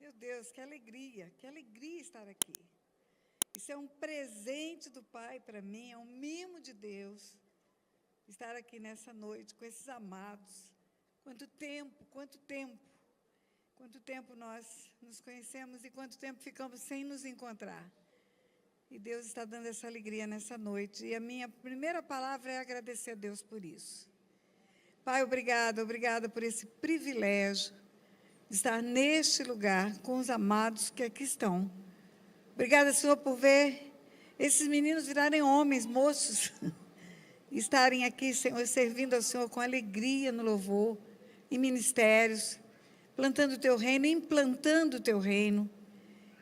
Meu Deus, que alegria estar aqui. Isso é um presente do Pai para mim, é um mimo de Deus, estar aqui nessa noite com esses amados. Quanto tempo, quanto tempo, quanto tempo nós nos conhecemos e quanto tempo ficamos sem nos encontrar. E Deus está dando essa alegria nessa noite. E a minha primeira palavra é agradecer a Deus por isso. Pai, obrigada por esse privilégio de estar neste lugar com os amados que aqui estão. Obrigada, Senhor, por ver esses meninos virarem homens, moços, e estarem aqui, Senhor, servindo ao Senhor com alegria no louvor, em ministérios, plantando o Teu reino, implantando o Teu reino.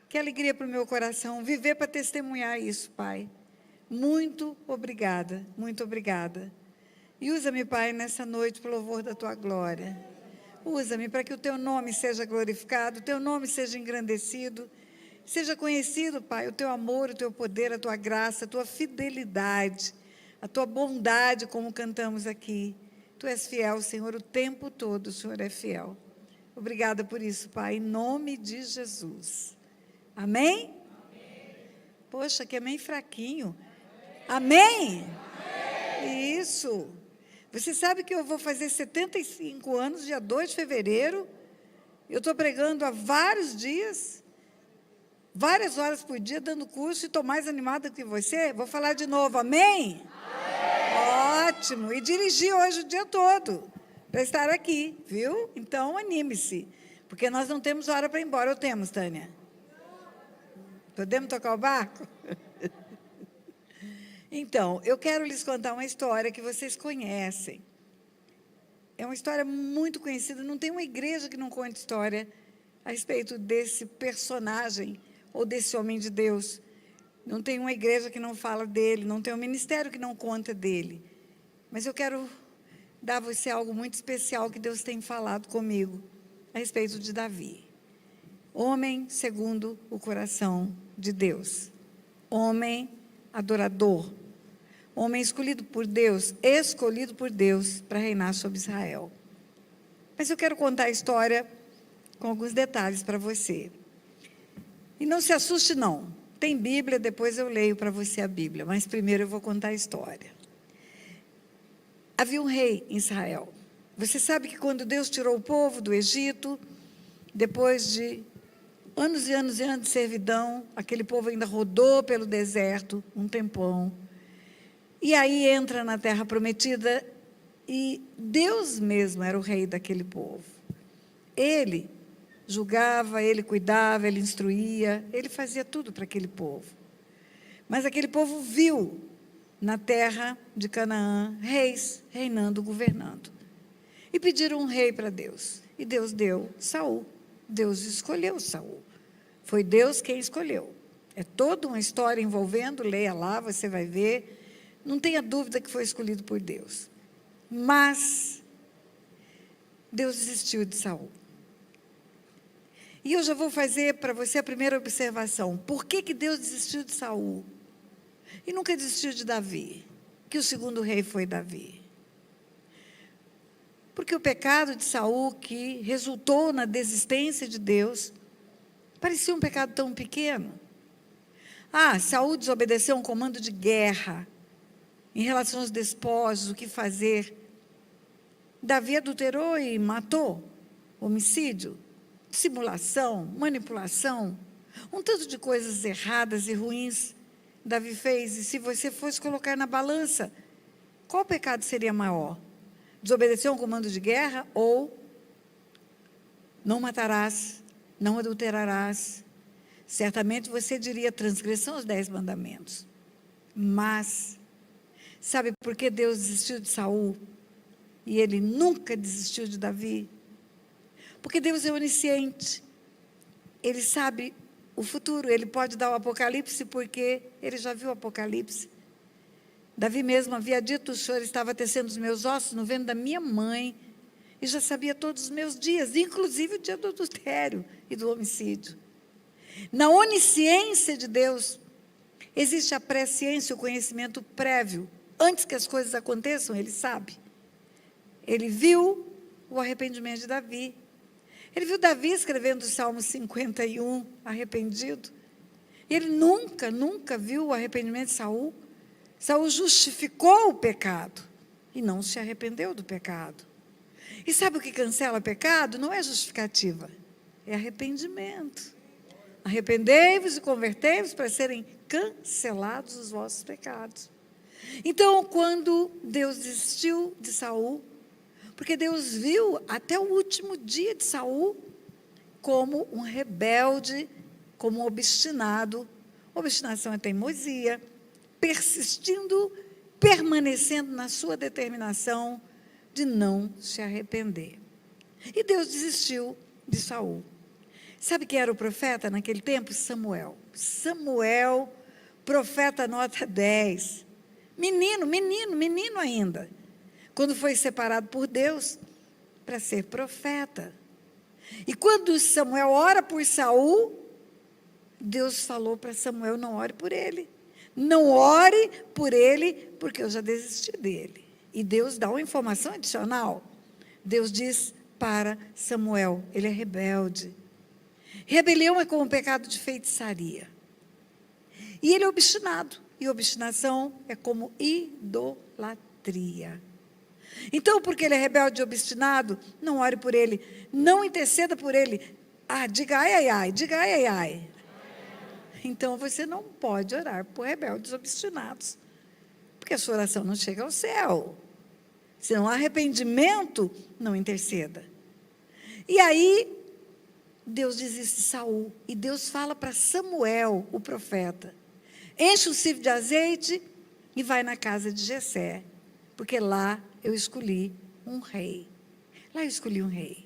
Que alegria para o meu coração, viver para testemunhar isso, Pai. Muito obrigada, muito obrigada. E usa-me, Pai, nessa noite para o louvor da Tua glória. Usa-me para que o Teu nome seja glorificado, o Teu nome seja engrandecido, seja conhecido, Pai, o Teu amor, o Teu poder, a Tua graça, a Tua fidelidade, a Tua bondade, como cantamos aqui. Tu és fiel, Senhor, o tempo todo o Senhor é fiel. Obrigada por isso, Pai, em nome de Jesus. Amém? Amém. Poxa, que é meio fraquinho. Amém? Amém? Isso. Você sabe que eu vou fazer 75 anos, dia 2 de fevereiro. Eu estou pregando há vários dias, várias horas por dia, dando curso, e estou mais animada que você. Vou falar de novo, amém? Amém. Ótimo. E dirigi hoje o dia todo, para estar aqui, viu? Então, anime-se, porque nós não temos hora para ir embora. Ou temos, Tânia? Podemos tocar o barco? Então, eu quero lhes contar uma história que vocês conhecem. É uma história muito conhecida, não tem uma igreja que não conte história a respeito desse personagem ou desse homem de Deus. Não tem uma igreja que não fala dele, não tem um ministério que não conta dele. Mas eu quero dar a você algo muito especial que Deus tem falado comigo a respeito de Davi. Homem segundo o coração de Deus. Homem adorador. Homem escolhido por Deus para reinar sobre Israel. Mas eu quero contar a história com alguns detalhes para você. E não se assuste, não. Tem Bíblia, depois eu leio para você a Bíblia, mas primeiro eu vou contar a história. Havia um rei em Israel. Você sabe que quando Deus tirou o povo do Egito, depois de anos e anos e anos de servidão, aquele povo ainda rodou pelo deserto um tempão. E aí entra na terra prometida e Deus mesmo era o rei daquele povo. Ele julgava, ele cuidava, ele instruía, ele fazia tudo para aquele povo. Mas aquele povo viu na terra de Canaã reis reinando, governando. E pediram um rei para Deus. E Deus deu Saul. Deus escolheu Saul. Foi Deus quem escolheu. É toda uma história envolvendo, leia lá, você vai ver. Não tenha dúvida que foi escolhido por Deus. Mas Deus desistiu de Saul. E eu já vou fazer para você a primeira observação. Por que Deus desistiu de Saul? E nunca desistiu de Davi? Que o segundo rei foi Davi. Porque o pecado de Saul, que resultou na desistência de Deus, parecia um pecado tão pequeno. Saul desobedeceu um comando de guerra em relação aos despojos, o que fazer. Davi adulterou e matou. Homicídio, simulação, manipulação, um tanto de coisas erradas e ruins Davi fez. E se você fosse colocar na balança, qual pecado seria maior? Desobedecer um comando de guerra ou não matarás, não adulterarás? Certamente você diria transgressão aos 10 mandamentos. Mas sabe por que Deus desistiu de Saul e ele nunca desistiu de Davi? Porque Deus é onisciente. Ele sabe o futuro, ele pode dar o Apocalipse porque ele já viu o Apocalipse. Davi mesmo havia dito: o Senhor estava tecendo os meus ossos no ventre da minha mãe e já sabia todos os meus dias, inclusive o dia do adultério e do homicídio. Na onisciência de Deus, existe a presciência, o conhecimento prévio. Antes que as coisas aconteçam, ele sabe. Ele viu o arrependimento de Davi. Ele viu Davi escrevendo o Salmo 51, arrependido. Ele nunca viu o arrependimento de Saul. Saul justificou o pecado e não se arrependeu do pecado. E sabe o que cancela pecado? Não é justificativa, é arrependimento. Arrependei-vos e convertei-vos para serem cancelados os vossos pecados. Então, quando Deus desistiu de Saul, porque Deus viu até o último dia de Saul como um rebelde, como um obstinado. Obstinação é teimosia, persistindo, permanecendo na sua determinação de não se arrepender. E Deus desistiu de Saul. Sabe quem era o profeta naquele tempo? Samuel. Samuel, profeta nota 10. Menino ainda. Quando foi separado por Deus para ser profeta. E quando Samuel ora por Saul, Deus falou para Samuel: não ore por ele. Não ore por ele, porque eu já desisti dele. E Deus dá uma informação adicional. Deus diz para Samuel: ele é rebelde. Rebelião é como um pecado de feitiçaria. E ele é obstinado. E obstinação é como idolatria. Então, porque ele é rebelde e obstinado, não ore por ele, não interceda por ele. Diga ai, ai, ai, diga ai, ai, ai. Então, você não pode orar por rebeldes obstinados, porque a sua oração não chega ao céu. Se não há arrependimento, não interceda. E aí, Deus desiste de Saul, e Deus fala para Samuel, o profeta: enche o civo de azeite e vai na casa de Jessé, porque lá eu escolhi um rei. Lá eu escolhi um rei.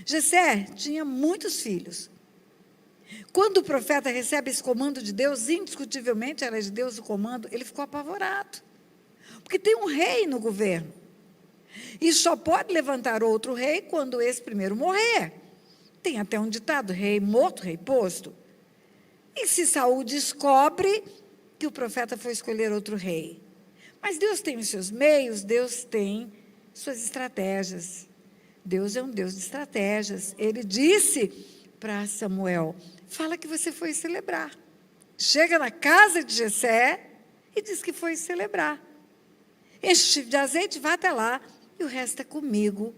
Jessé tinha muitos filhos. Quando o profeta recebe esse comando de Deus, indiscutivelmente era de Deus o comando, ele ficou apavorado. Porque tem um rei no governo. E só pode levantar outro rei quando esse primeiro morrer. Tem até um ditado: rei morto, rei posto. E se Saul descobre que o profeta foi escolher outro rei? Mas Deus tem os seus meios, Deus tem suas estratégias. Deus é um Deus de estratégias. Ele disse para Samuel: fala que você foi celebrar. Chega na casa de Jessé e diz que foi celebrar. Enche o chico de azeite, vá até lá, e o resto é comigo.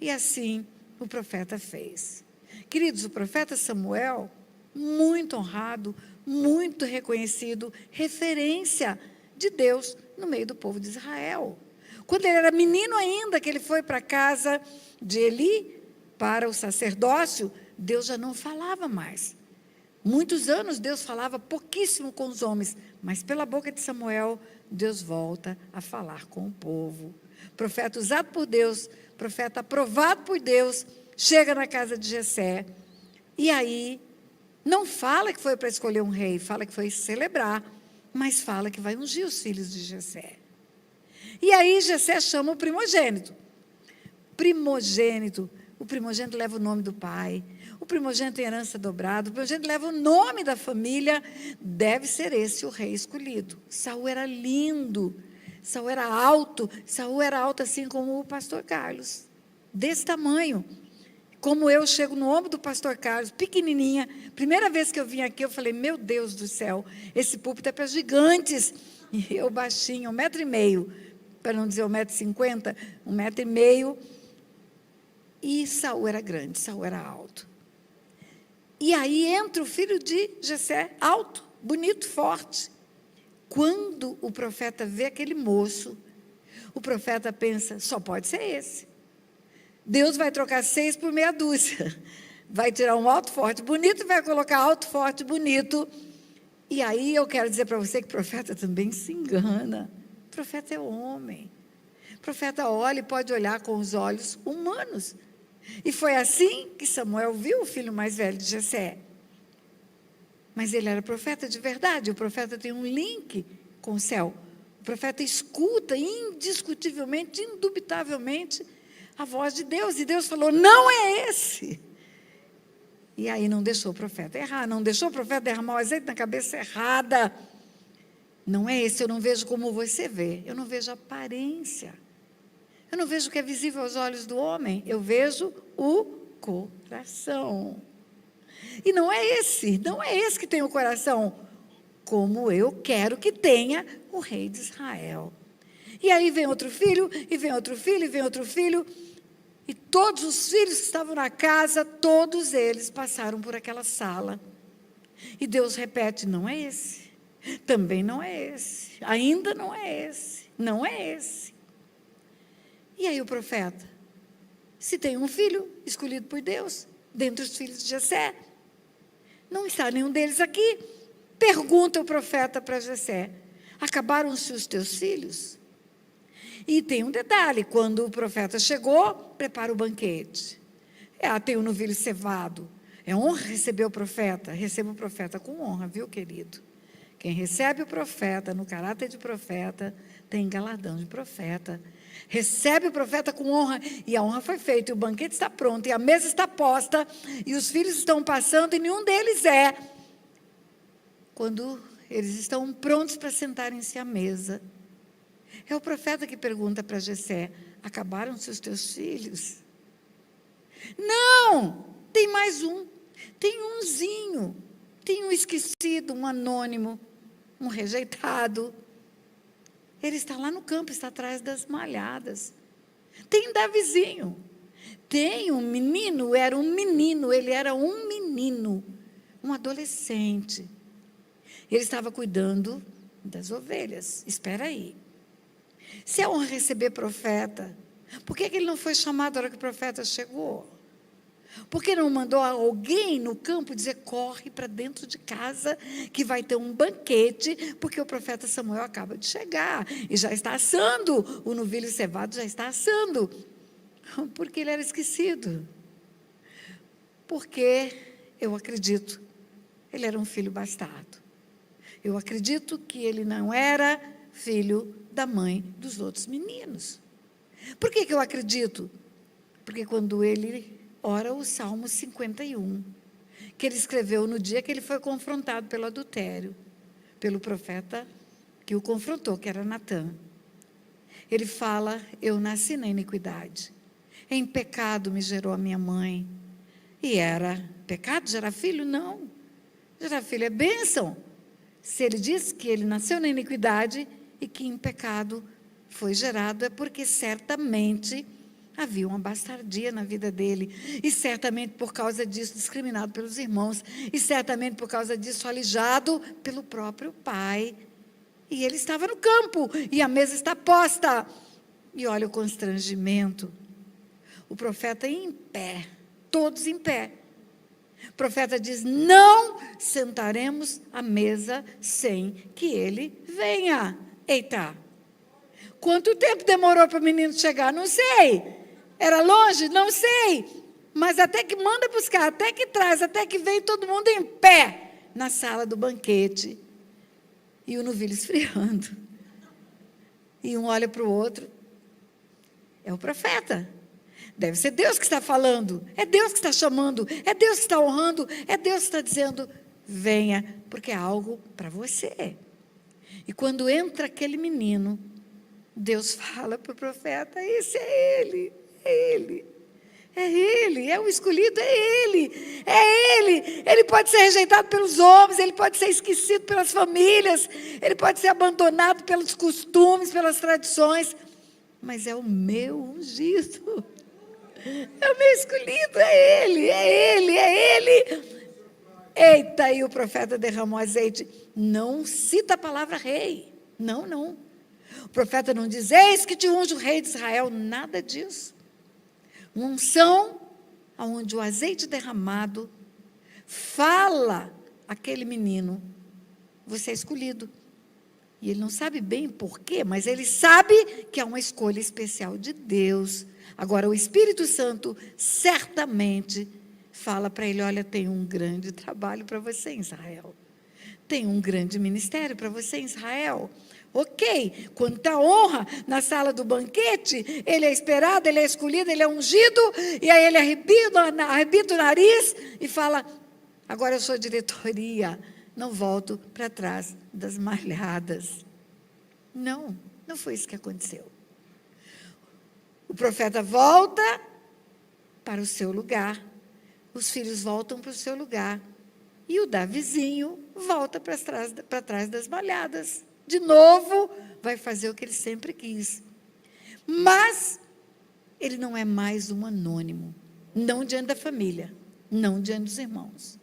E assim o profeta fez. Queridos, o profeta Samuel, muito honrado, muito reconhecido, referência de Deus no meio do povo de Israel. Quando ele era menino ainda, que ele foi para a casa de Eli, para o sacerdócio, Deus já não falava mais. Muitos anos Deus falava pouquíssimo com os homens, mas pela boca de Samuel, Deus volta a falar com o povo. Profeta usado por Deus, profeta aprovado por Deus, chega na casa de Jessé, e aí não fala que foi para escolher um rei, fala que foi celebrar, mas fala que vai ungir os filhos de Jessé. E aí Jessé chama o primogênito. O primogênito leva o nome do pai, o primogênito tem herança dobrada, o primogênito leva o nome da família, deve ser esse o rei escolhido. Saul era lindo, Saul era alto assim como o pastor Carlos, desse tamanho. Como eu chego no ombro do pastor Carlos, pequenininha, primeira vez que eu vim aqui, eu falei: meu Deus do céu, esse púlpito é para gigantes. E eu baixinho, 1,5 m, para não dizer 1,50 m, 1,5 m. E Saul era grande, Saul era alto. E aí entra o filho de Jessé, alto, bonito, forte. Quando o profeta vê aquele moço, o profeta pensa: só pode ser esse. Deus vai trocar 6 por meia dúzia. Vai tirar um alto, forte, bonito e vai colocar alto, forte, bonito. E aí eu quero dizer para você que o profeta também se engana. O profeta é homem. O profeta olha e pode olhar com os olhos humanos. E foi assim que Samuel viu o filho mais velho de Jessé. Mas ele era profeta de verdade. O profeta tem um link com o céu. O profeta escuta indiscutivelmente, indubitavelmente, a voz de Deus, e Deus falou: não é esse. E aí não deixou o profeta errar, não deixou o profeta derramar o azeite na cabeça errada. Não é esse, eu não vejo como você vê, eu não vejo aparência, eu não vejo o que é visível aos olhos do homem, eu vejo o coração. E não é esse que tem o coração como eu quero que tenha o rei de Israel. E aí vem outro filho, e vem outro filho, e vem outro filho. E todos os filhos que estavam na casa, todos eles passaram por aquela sala. E Deus repete, não é esse. Também não é esse. Ainda não é esse. Não é esse. E aí o profeta, se tem um filho escolhido por Deus, dentre os filhos de Jessé, não está nenhum deles aqui. Pergunta o profeta para Jessé, acabaram-se os teus filhos? E tem um detalhe, quando o profeta chegou, prepara o banquete. Tem o novilho cevado. É honra receber o profeta. Receba o profeta com honra, viu, querido? Quem recebe o profeta no caráter de profeta, tem galardão de profeta. Recebe o profeta com honra, e a honra foi feita, e o banquete está pronto, e a mesa está posta, e os filhos estão passando, e nenhum deles é. Quando eles estão prontos para sentarem-se à mesa, é o profeta que pergunta para Jessé, acabaram-se os teus filhos? Não, tem mais um, tem umzinho, tem um esquecido, um anônimo, um rejeitado. Ele está lá no campo, está atrás das malhadas. Tem Davizinho, tem um menino, ele era um menino, um adolescente. Ele estava cuidando das ovelhas. Espera aí. Se é honra receber profeta, por que ele não foi chamado na hora que o profeta chegou? Por que não mandou alguém no campo dizer, corre para dentro de casa, que vai ter um banquete, porque o profeta Samuel acaba de chegar, e já está assando, o novilho cevado já está assando. Porque ele era esquecido. Porque, eu acredito, ele era um filho bastardo. Eu acredito que ele não era filho da mãe dos outros meninos. Por que eu acredito? Porque quando ele ora o Salmo 51, que ele escreveu no dia que ele foi confrontado pelo adultério, pelo profeta que o confrontou, que era Natã. Ele fala, eu nasci na iniquidade, em pecado me gerou a minha mãe. E era pecado gerar filho? Não. Gerar filho é bênção. Se ele diz que ele nasceu na iniquidade e que em pecado foi gerado, é porque certamente havia uma bastardia na vida dele, e certamente por causa disso discriminado pelos irmãos, e certamente por causa disso alijado pelo próprio pai. E ele estava no campo, e a mesa está posta. E olha o constrangimento. O profeta em pé, todos em pé. O profeta diz, não sentaremos à mesa sem que ele venha. Eita! Quanto tempo demorou para o menino chegar? Não sei. Era longe? Não sei. Mas até que manda buscar, até que traz, até que vem todo mundo em pé na sala do banquete. E o novilho esfriando. E um olha para o outro. É o profeta. Deve ser Deus que está falando. É Deus que está chamando. É Deus que está honrando. É Deus que está dizendo, venha, porque é algo para você. E quando entra aquele menino, Deus fala para o profeta, esse é ele, é ele. É ele, é o escolhido, é ele, é ele. Ele pode ser rejeitado pelos homens, ele pode ser esquecido pelas famílias, ele pode ser abandonado pelos costumes, pelas tradições, mas é o meu ungido, é o meu escolhido, é ele, é ele, é ele. Eita, e o profeta derramou azeite, não cita a palavra rei, não, não. O profeta não diz, eis que te unge o rei de Israel, nada disso. Uma unção, onde o azeite derramado fala aquele menino, você é escolhido. E ele não sabe bem por quê, mas ele sabe que é uma escolha especial de Deus. Agora, o Espírito Santo certamente fala para ele, olha, tem um grande trabalho para você em Israel. Tem um grande ministério para você em Israel. Ok, quanta honra na sala do banquete, ele é esperado, ele é escolhido, ele é ungido, e aí ele arrebita o nariz e fala, agora eu sou diretoria, não volto para trás das malhadas. Não, não foi isso que aconteceu. O profeta volta para o seu lugar, os filhos voltam para o seu lugar. E o Davizinho volta para trás das malhadas. De novo, vai fazer o que ele sempre quis. Mas ele não é mais um anônimo. Não diante da família, não diante dos irmãos.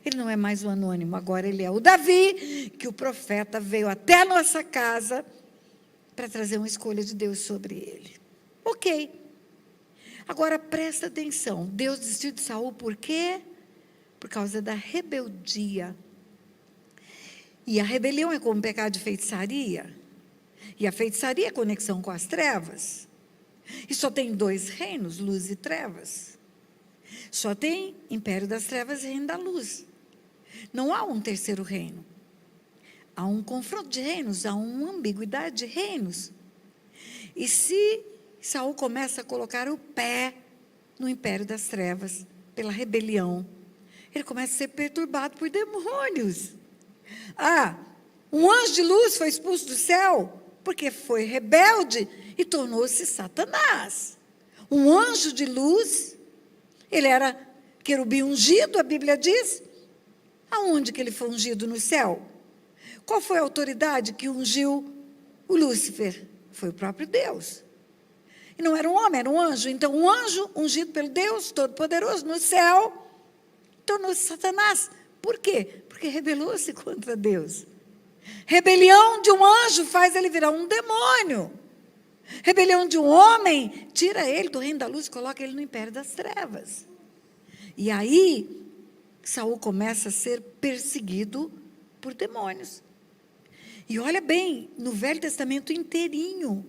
Ele não é mais um anônimo, agora ele é o Davi, que o profeta veio até a nossa casa para trazer uma escolha de Deus sobre ele. Ok. Agora presta atenção, Deus desistiu de Saul por quê? Por causa da rebeldia. E a rebelião é como pecado de feitiçaria. E a feitiçaria é conexão com as trevas. E só tem 2 reinos, luz e trevas. Só tem império das trevas e reino da luz. Não há um terceiro reino. Há um confronto de reinos, há uma ambiguidade de reinos. E se Saul começa a colocar o pé no império das trevas, pela rebelião, ele começa a ser perturbado por demônios. Um anjo de luz foi expulso do céu, porque foi rebelde e tornou-se Satanás. Um anjo de luz, ele era querubim ungido, a Bíblia diz. Aonde que ele foi ungido no céu? Qual foi a autoridade que ungiu o Lúcifer? Foi o próprio Deus. E não era um homem, era um anjo. Então, um anjo ungido pelo Deus Todo-Poderoso no céu, tornou-se Satanás. Por quê? Porque rebelou-se contra Deus. Rebelião de um anjo faz ele virar um demônio. Rebelião de um homem tira ele do reino da luz e coloca ele no império das trevas. E aí, Saul começa a ser perseguido por demônios. E olha bem, no Velho Testamento inteirinho,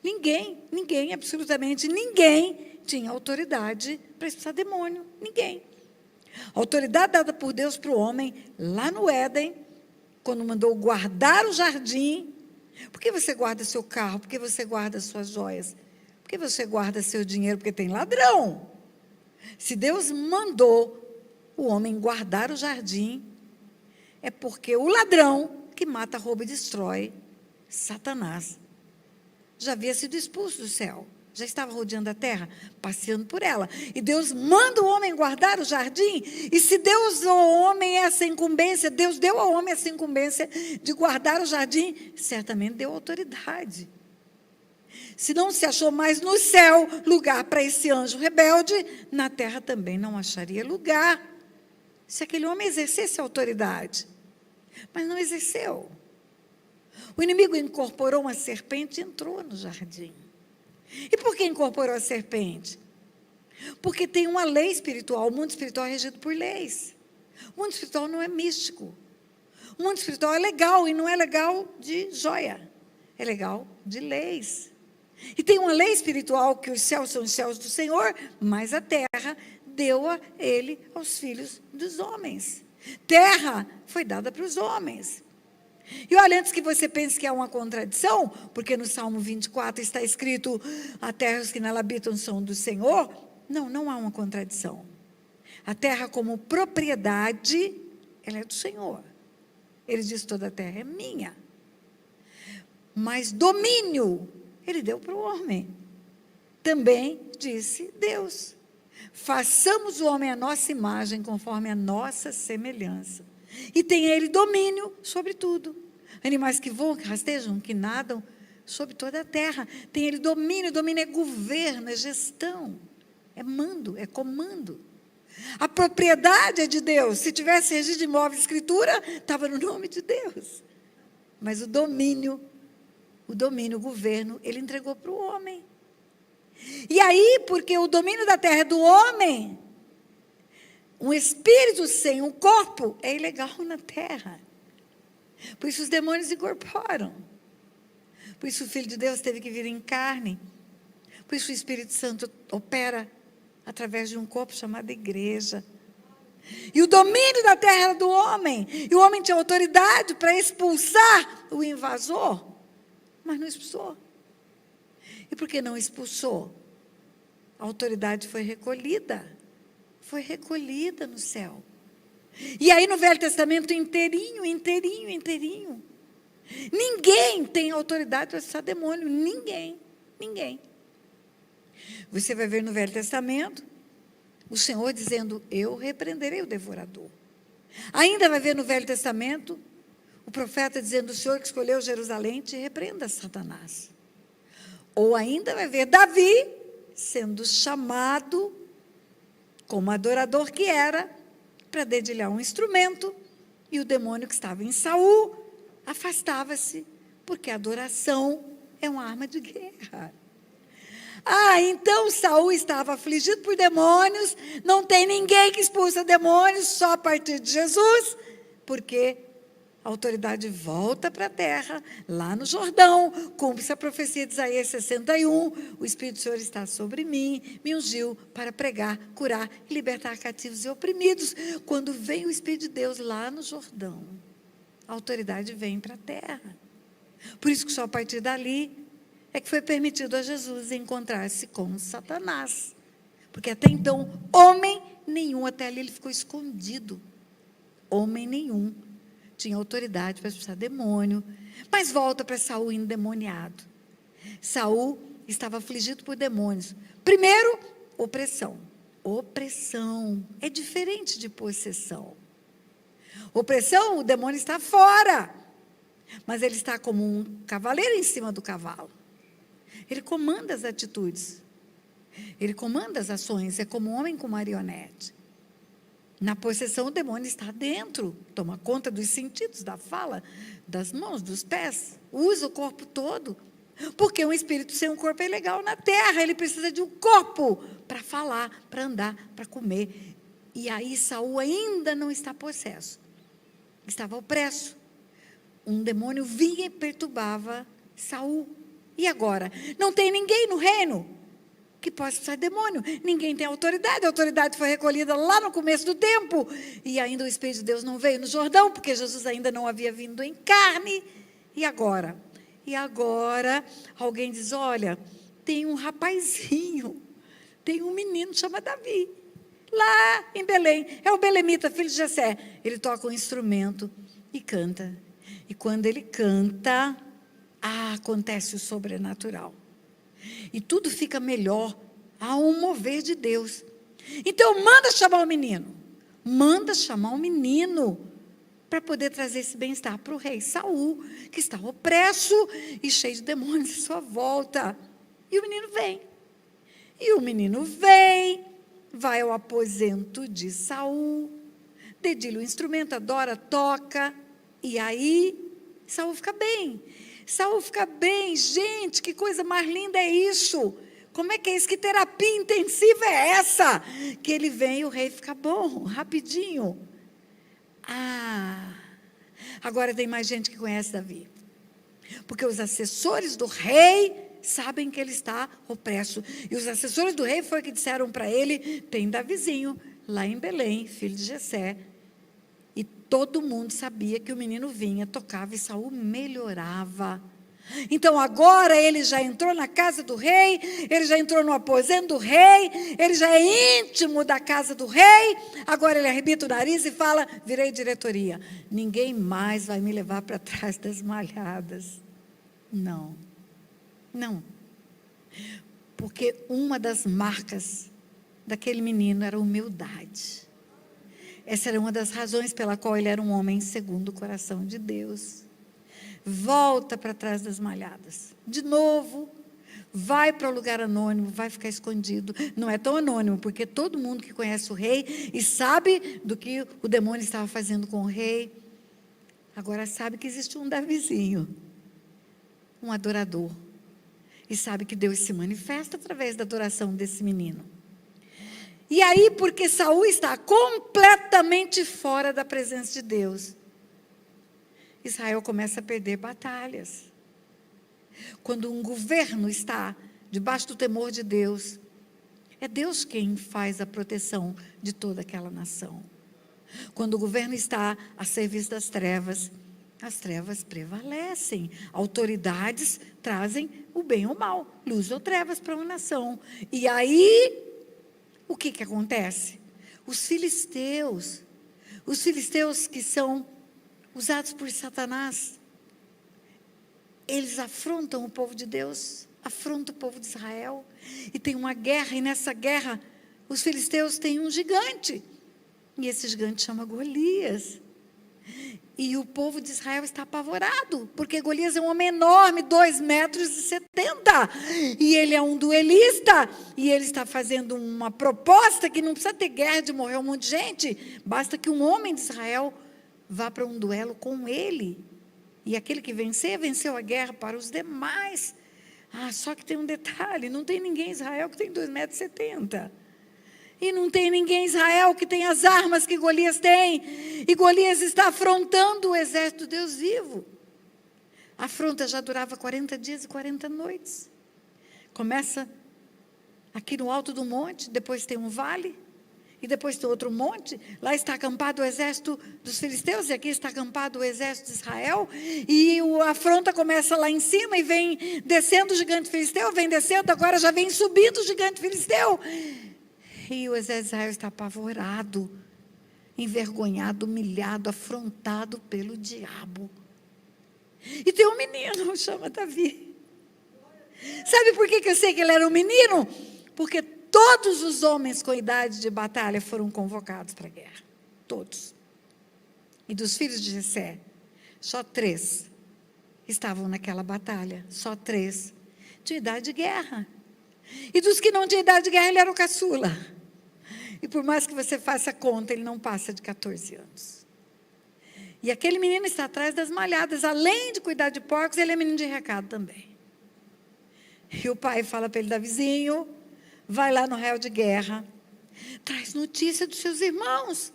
ninguém, absolutamente ninguém tinha autoridade para expulsar demônio. Ninguém. A autoridade dada por Deus para o homem, lá no Éden, quando mandou guardar o jardim. Por que você guarda seu carro? Por que você guarda suas joias? Por que você guarda seu dinheiro? Porque tem ladrão. Se Deus mandou o homem guardar o jardim, é porque o ladrão que mata, rouba e destrói, Satanás, já havia sido expulso do céu. Já estava rodeando a terra, passeando por ela. E Deus manda o homem guardar o jardim. E se Deus deu ao homem essa incumbência, Deus deu ao homem essa incumbência de guardar o jardim, certamente deu autoridade. Se não se achou mais no céu lugar para esse anjo rebelde, na terra também não acharia lugar. Se aquele homem exercesse a autoridade. Mas não exerceu. O inimigo incorporou uma serpente e entrou no jardim. E por que incorporou a serpente? Porque tem uma lei espiritual. O mundo espiritual é regido por leis. O mundo espiritual não é místico. O mundo espiritual é legal, e não é legal de joia. É legal de leis. E tem uma lei espiritual que os céus são os céus do Senhor, mas a terra deu a ele aos filhos dos homens. Terra foi dada para os homens. E olha, antes que você pense que há uma contradição, porque no Salmo 24 está escrito, a terra os que nela habitam são do Senhor. Não há uma contradição. A terra como propriedade, ela é do Senhor. Ele diz, toda a terra é minha. Mas domínio, ele deu para o homem. Também disse Deus. Façamos o homem à nossa imagem, conforme a nossa semelhança. E tem ele domínio sobre tudo. Animais que voam, que rastejam, que nadam, sobre toda a terra. Tem ele domínio é governo, é gestão, é mando, é comando. A propriedade é de Deus. Se tivesse registro de imóvel e escritura, estava no nome de Deus. Mas o domínio, o governo, ele entregou para o homem. E aí, porque o domínio da terra é do homem, um espírito sem um corpo é ilegal na terra. Por isso os demônios incorporam. Por isso o Filho de Deus teve que vir em carne. Por isso o Espírito Santo opera através de um corpo chamado igreja. E o domínio da terra era do homem. E o homem tinha autoridade para expulsar o invasor. Mas não expulsou. E por que não expulsou? A autoridade foi recolhida. Foi recolhida no céu. E aí no Velho Testamento inteirinho. Ninguém tem autoridade para expulsar demônio. Ninguém. Você vai ver no Velho Testamento, o Senhor dizendo: eu repreenderei o devorador. Ainda vai ver no Velho Testamento o profeta dizendo: o Senhor que escolheu Jerusalém te repreenda, Satanás. Ou ainda vai ver Davi sendo chamado, como adorador que era, para dedilhar um instrumento, e o demônio que estava em Saul afastava-se, porque a adoração é uma arma de guerra. Então Saul estava afligido por demônios, não tem ninguém que expulsa demônios, só a partir de Jesus, porque a autoridade volta para a terra, lá no Jordão, cumpre-se a profecia de Isaías 61, o Espírito do Senhor está sobre mim, me ungiu para pregar, curar e libertar cativos e oprimidos. Quando vem o Espírito de Deus lá no Jordão, a autoridade vem para a terra. Por isso que só a partir dali é que foi permitido a Jesus encontrar-se com Satanás. Porque até então, homem nenhum, até ali ele ficou escondido. Homem nenhum tinha autoridade para expulsar demônio. Mas volta para Saul endemoniado. Saul estava afligido por demônios. Primeiro, opressão. Opressão é diferente de possessão. Opressão, o demônio está fora, mas ele está como um cavaleiro em cima do cavalo. Ele comanda as atitudes, ele comanda as ações, é como um homem com marionete. Na possessão, o demônio está dentro, toma conta dos sentidos, da fala, das mãos, dos pés, usa o corpo todo, porque um espírito sem um corpo é ilegal na terra, ele precisa de um corpo para falar, para andar, para comer. E aí Saul ainda não está possesso, estava opresso. Um demônio vinha e perturbava Saul. E agora? Não tem ninguém no reino que possa expulsar demônio. Ninguém tem autoridade. A autoridade foi recolhida lá no começo do tempo. E ainda o Espírito de Deus não veio no Jordão, porque Jesus ainda não havia vindo em carne. E agora? E agora alguém diz: olha, tem um rapazinho, tem um menino chamado Davi, lá em Belém. É o belemita, filho de Jessé. Ele toca um instrumento e canta. E quando ele canta, acontece o sobrenatural. E tudo fica melhor a um mover de Deus. Então, manda chamar o menino. Manda chamar o menino para poder trazer esse bem-estar para o rei Saul, que está opresso e cheio de demônios à sua volta. E o menino vem. E o menino vem, vai ao aposento de Saul, dedilha o instrumento, adora, toca. E aí, Saul fica bem. Saul fica bem. Gente, que coisa mais linda é isso. Como é que é isso? Que terapia intensiva é essa? Que ele vem e o rei fica bom, rapidinho. Agora tem mais gente que conhece Davi. Porque os assessores do rei sabem que ele está opresso. E os assessores do rei foi que disseram para ele: tem Davizinho, lá em Belém, filho de Jessé. E todo mundo sabia que o menino vinha, tocava e Saul melhorava. Então agora ele já entrou na casa do rei, ele já entrou no aposento do rei, ele já é íntimo da casa do rei. Agora ele arrebita o nariz e fala: virei diretoria. Ninguém mais vai me levar para trás das malhadas. Não, não. Porque uma das marcas daquele menino era a humildade. Essa era uma das razões pela qual ele era um homem segundo o coração de Deus. Volta para trás das malhadas. De novo, vai para o lugar anônimo, vai ficar escondido. Não é tão anônimo, porque todo mundo que conhece o rei e sabe do que o demônio estava fazendo com o rei, agora sabe que existe um Davizinho, um adorador. E sabe que Deus se manifesta através da adoração desse menino. E aí, porque Saul está completamente fora da presença de Deus, Israel começa a perder batalhas. Quando um governo está debaixo do temor de Deus, é Deus quem faz a proteção de toda aquela nação. Quando o governo está a serviço das trevas, as trevas prevalecem. Autoridades trazem o bem ou o mal, luz ou trevas para uma nação. E aí, o que acontece? Os filisteus que são usados por Satanás, eles afrontam o povo de Deus, afrontam o povo de Israel, e tem uma guerra, e nessa guerra, os filisteus têm um gigante, e esse gigante chama Golias. E o povo de Israel está apavorado, porque Golias é um homem enorme, 2,70 metros, e ele é um duelista, e ele está fazendo uma proposta que não precisa ter guerra de morrer um monte de gente, basta que um homem de Israel vá para um duelo com ele, e aquele que vencer, venceu a guerra para os demais. Só que tem um detalhe, não tem ninguém em Israel que tem 2,70 metros. E não tem ninguém em Israel que tem as armas que Golias tem. E Golias está afrontando o exército do Deus vivo. A afronta já durava 40 dias e 40 noites. Começa aqui no alto do monte, depois tem um vale, e depois tem outro monte. Lá está acampado o exército dos filisteus, e aqui está acampado o exército de Israel. E a afronta começa lá em cima, e vem descendo o gigante filisteu, vem descendo, agora já vem subindo o gigante filisteu. E o exército de Israel está apavorado, envergonhado, humilhado, afrontado pelo diabo. E tem um menino, chama Davi. Sabe por que eu sei que ele era um menino? Porque todos os homens com idade de batalha foram convocados para a guerra. Todos. E dos filhos de Jessé, só 3 estavam naquela batalha. Só 3 tinham idade de guerra. E dos que não tinham idade de guerra, ele era o caçula. E por mais que você faça conta, ele não passa de 14 anos. E aquele menino está atrás das malhadas. Além de cuidar de porcos, ele é menino de recado também. E o pai fala para ele: Davizinho, vai lá no arraial de guerra, traz notícia dos seus irmãos.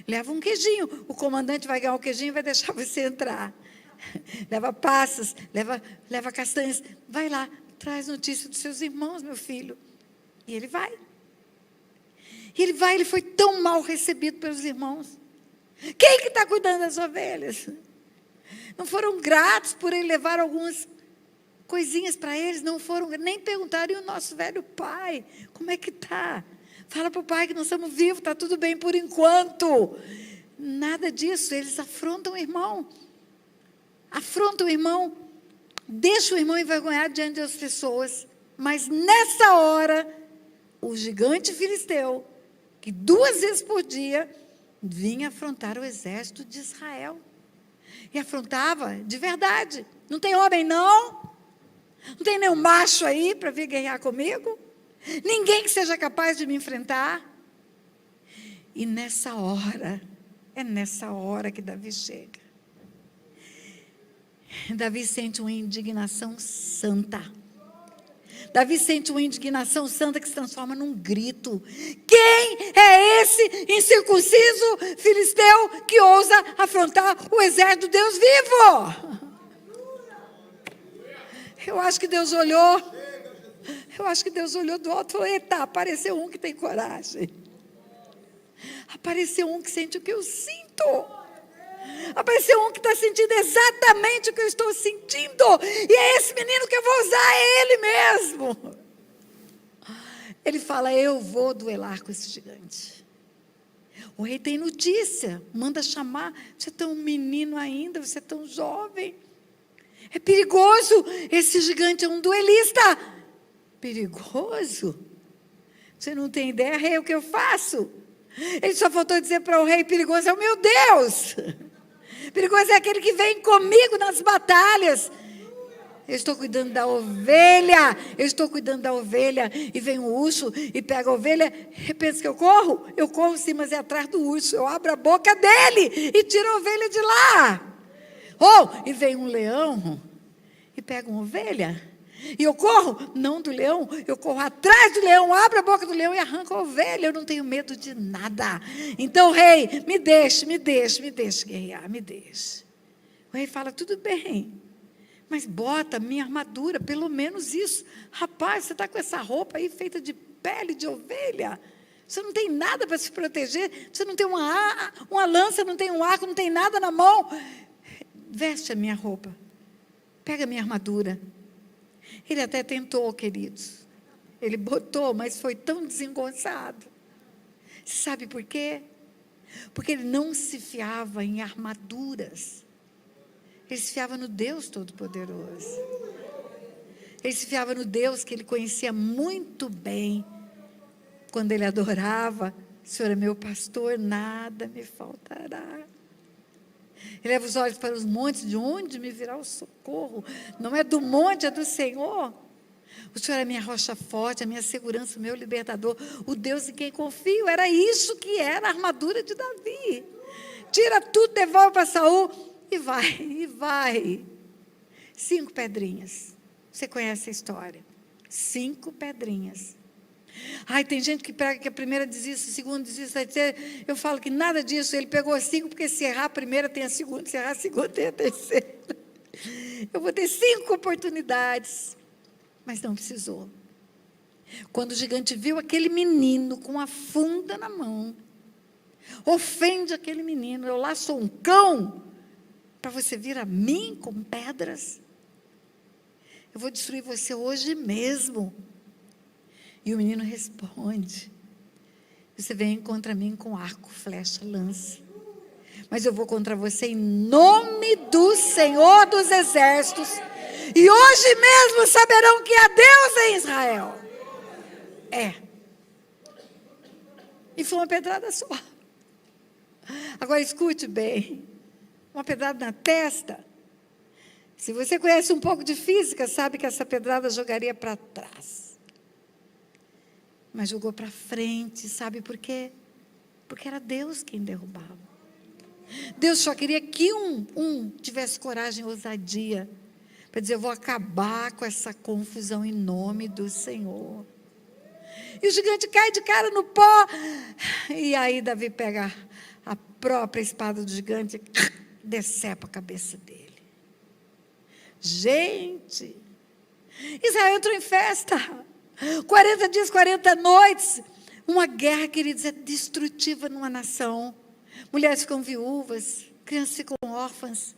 Leva um queijinho. O comandante vai ganhar o queijinho e vai deixar você entrar. Leva passas, leva castanhas. Vai lá, traz notícia dos seus irmãos, meu filho. E ele vai. Ele foi tão mal recebido pelos irmãos. Quem que está cuidando das ovelhas? Não foram gratos por ele levar algumas coisinhas para eles, não foram, nem perguntaram: e o nosso velho pai, como é que está? Fala para o pai que nós estamos vivos, está tudo bem por enquanto. Nada disso, eles afrontam o irmão. Afrontam o irmão, deixam o irmão envergonhado diante das pessoas. Mas nessa hora, o gigante filisteu, que 2 vezes por dia vinha afrontar o exército de Israel. E afrontava de verdade. Não tem homem, não? Não tem nenhum macho aí para vir guerrear comigo? Ninguém que seja capaz de me enfrentar? E nessa hora, é nessa hora que Davi chega. Davi sente uma indignação santa. Davi sente uma indignação santa que se transforma num grito. Quem é esse incircunciso filisteu que ousa afrontar o exército do Deus vivo? Eu acho que Deus olhou. Eu acho que Deus olhou do alto e falou: eita, apareceu um que tem coragem. Apareceu um que sente o que eu sinto. Apareceu um que está sentindo exatamente o que eu estou sentindo. E é esse menino que eu vou usar, é ele mesmo. Ele fala: eu vou duelar com esse gigante. O rei tem notícia, manda chamar. Você é tão menino ainda, você é tão jovem. É perigoso, esse gigante é um duelista. Perigoso? Você não tem ideia, rei, o que eu faço? Ele só faltou dizer para o rei: perigoso é o meu Deus. Perigoso é aquele que vem comigo nas batalhas. Eu estou cuidando da ovelha. Eu estou cuidando da ovelha. E vem o urso e pega a ovelha. E pensa que eu corro? Eu corro sim, mas é atrás do urso. Eu abro a boca dele e tiro a ovelha de lá. E vem um leão e pega uma ovelha. E eu corro, não do leão, eu corro atrás do leão, abro a boca do leão e arranco a ovelha. Eu não tenho medo de nada. Então, rei, me deixe guerrear, me deixe. O rei fala: tudo bem, mas bota minha armadura, pelo menos isso. Rapaz, você está com essa roupa aí feita de pele de ovelha. Você não tem nada para se proteger. Você não tem uma lança, não tem um arco, não tem nada na mão. Veste a minha roupa. Pega a minha armadura. Ele até tentou, queridos. Ele botou, mas foi tão desengonçado. Sabe por quê? Porque ele não se fiava em armaduras. Ele se fiava no Deus Todo-Poderoso. Ele se fiava no Deus que ele conhecia muito bem. quando ele adorava: o Senhor é meu pastor, nada me faltará. Ele leva os olhos para os montes, de onde me virá o socorro? Não é do monte, é do Senhor. O Senhor é a minha rocha forte, a minha segurança, o meu libertador, o Deus em quem confio. Era isso que era a armadura de Davi. Tira tudo, devolve para Saul e vai. 5 pedrinhas. Você conhece a história. 5 pedrinhas. Ai, tem gente que prega que a primeira diz isso, a segunda diz isso, a terceira. Eu falo que nada disso. Ele pegou 5, porque se errar a primeira tem a segunda, se errar a segunda tem a terceira. Eu vou ter 5 oportunidades. Mas não precisou. Quando o gigante viu aquele menino com a funda na mão, ofende aquele menino: eu lá sou um cão, para você vir a mim com pedras? Eu vou destruir você hoje mesmo. E o menino responde: você vem contra mim com arco, flecha, lança, mas eu vou contra você em nome do Senhor dos Exércitos, e hoje mesmo saberão que há Deus em Israel. E foi uma pedrada só. Agora escute bem, uma pedrada na testa. Se você conhece um pouco de física, sabe que essa pedrada jogaria para trás. Mas jogou para frente, sabe por quê? Porque era Deus quem derrubava. Deus só queria que um tivesse coragem e ousadia para dizer: eu vou acabar com essa confusão em nome do Senhor. E o gigante cai de cara no pó. E aí Davi pega a própria espada do gigante e decepa a cabeça dele. Gente, Israel entrou em festa. 40 dias, 40 noites. Uma guerra, queridos, é destrutiva numa nação. Mulheres ficam viúvas, crianças ficam órfãs.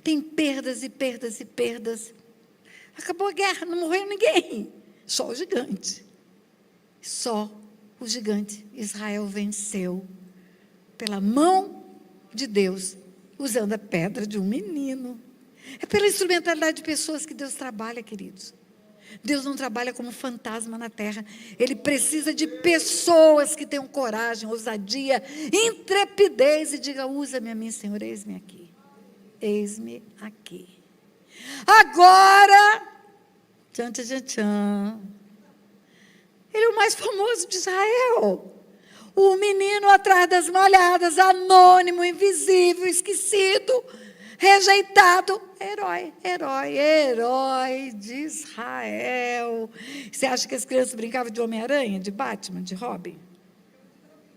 Tem perdas e perdas e perdas. Acabou a guerra, não morreu ninguém. Só o gigante. Só o gigante. Israel venceu pela mão de Deus, usando a pedra de um menino. É pela instrumentalidade de pessoas que Deus trabalha, queridos. Deus não trabalha como fantasma na terra. Ele precisa de pessoas que tenham coragem, ousadia, intrepidez e diga: usa-me a mim, Senhor, eis-me aqui. Eis-me aqui. Agora, tchan, tchan, tchan. Ele é o mais famoso de Israel. O menino atrás das malhadas, anônimo, invisível, esquecido, rejeitado. Herói de Israel. Você acha que as crianças brincavam de Homem-Aranha, de Batman, de Robin?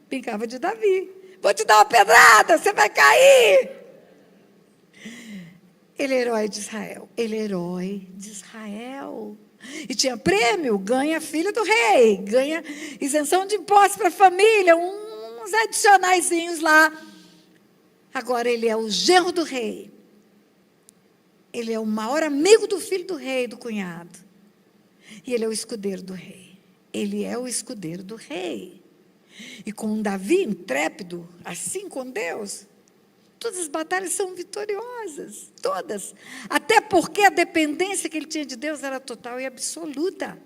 Brincava de Davi. Vou te dar uma pedrada, você vai cair. Ele é herói de Israel. Ele é herói de Israel. E tinha prêmio: ganha filho do rei, ganha isenção de impostos para a família, uns adicionaizinhos lá. Agora ele é o genro do rei. Ele é o maior amigo do filho do rei, do cunhado. E ele é o escudeiro do rei. Ele é o escudeiro do rei. E com Davi intrépido, assim com Deus, todas as batalhas são vitoriosas, todas. Até porque a dependência que ele tinha de Deus era total e absoluta.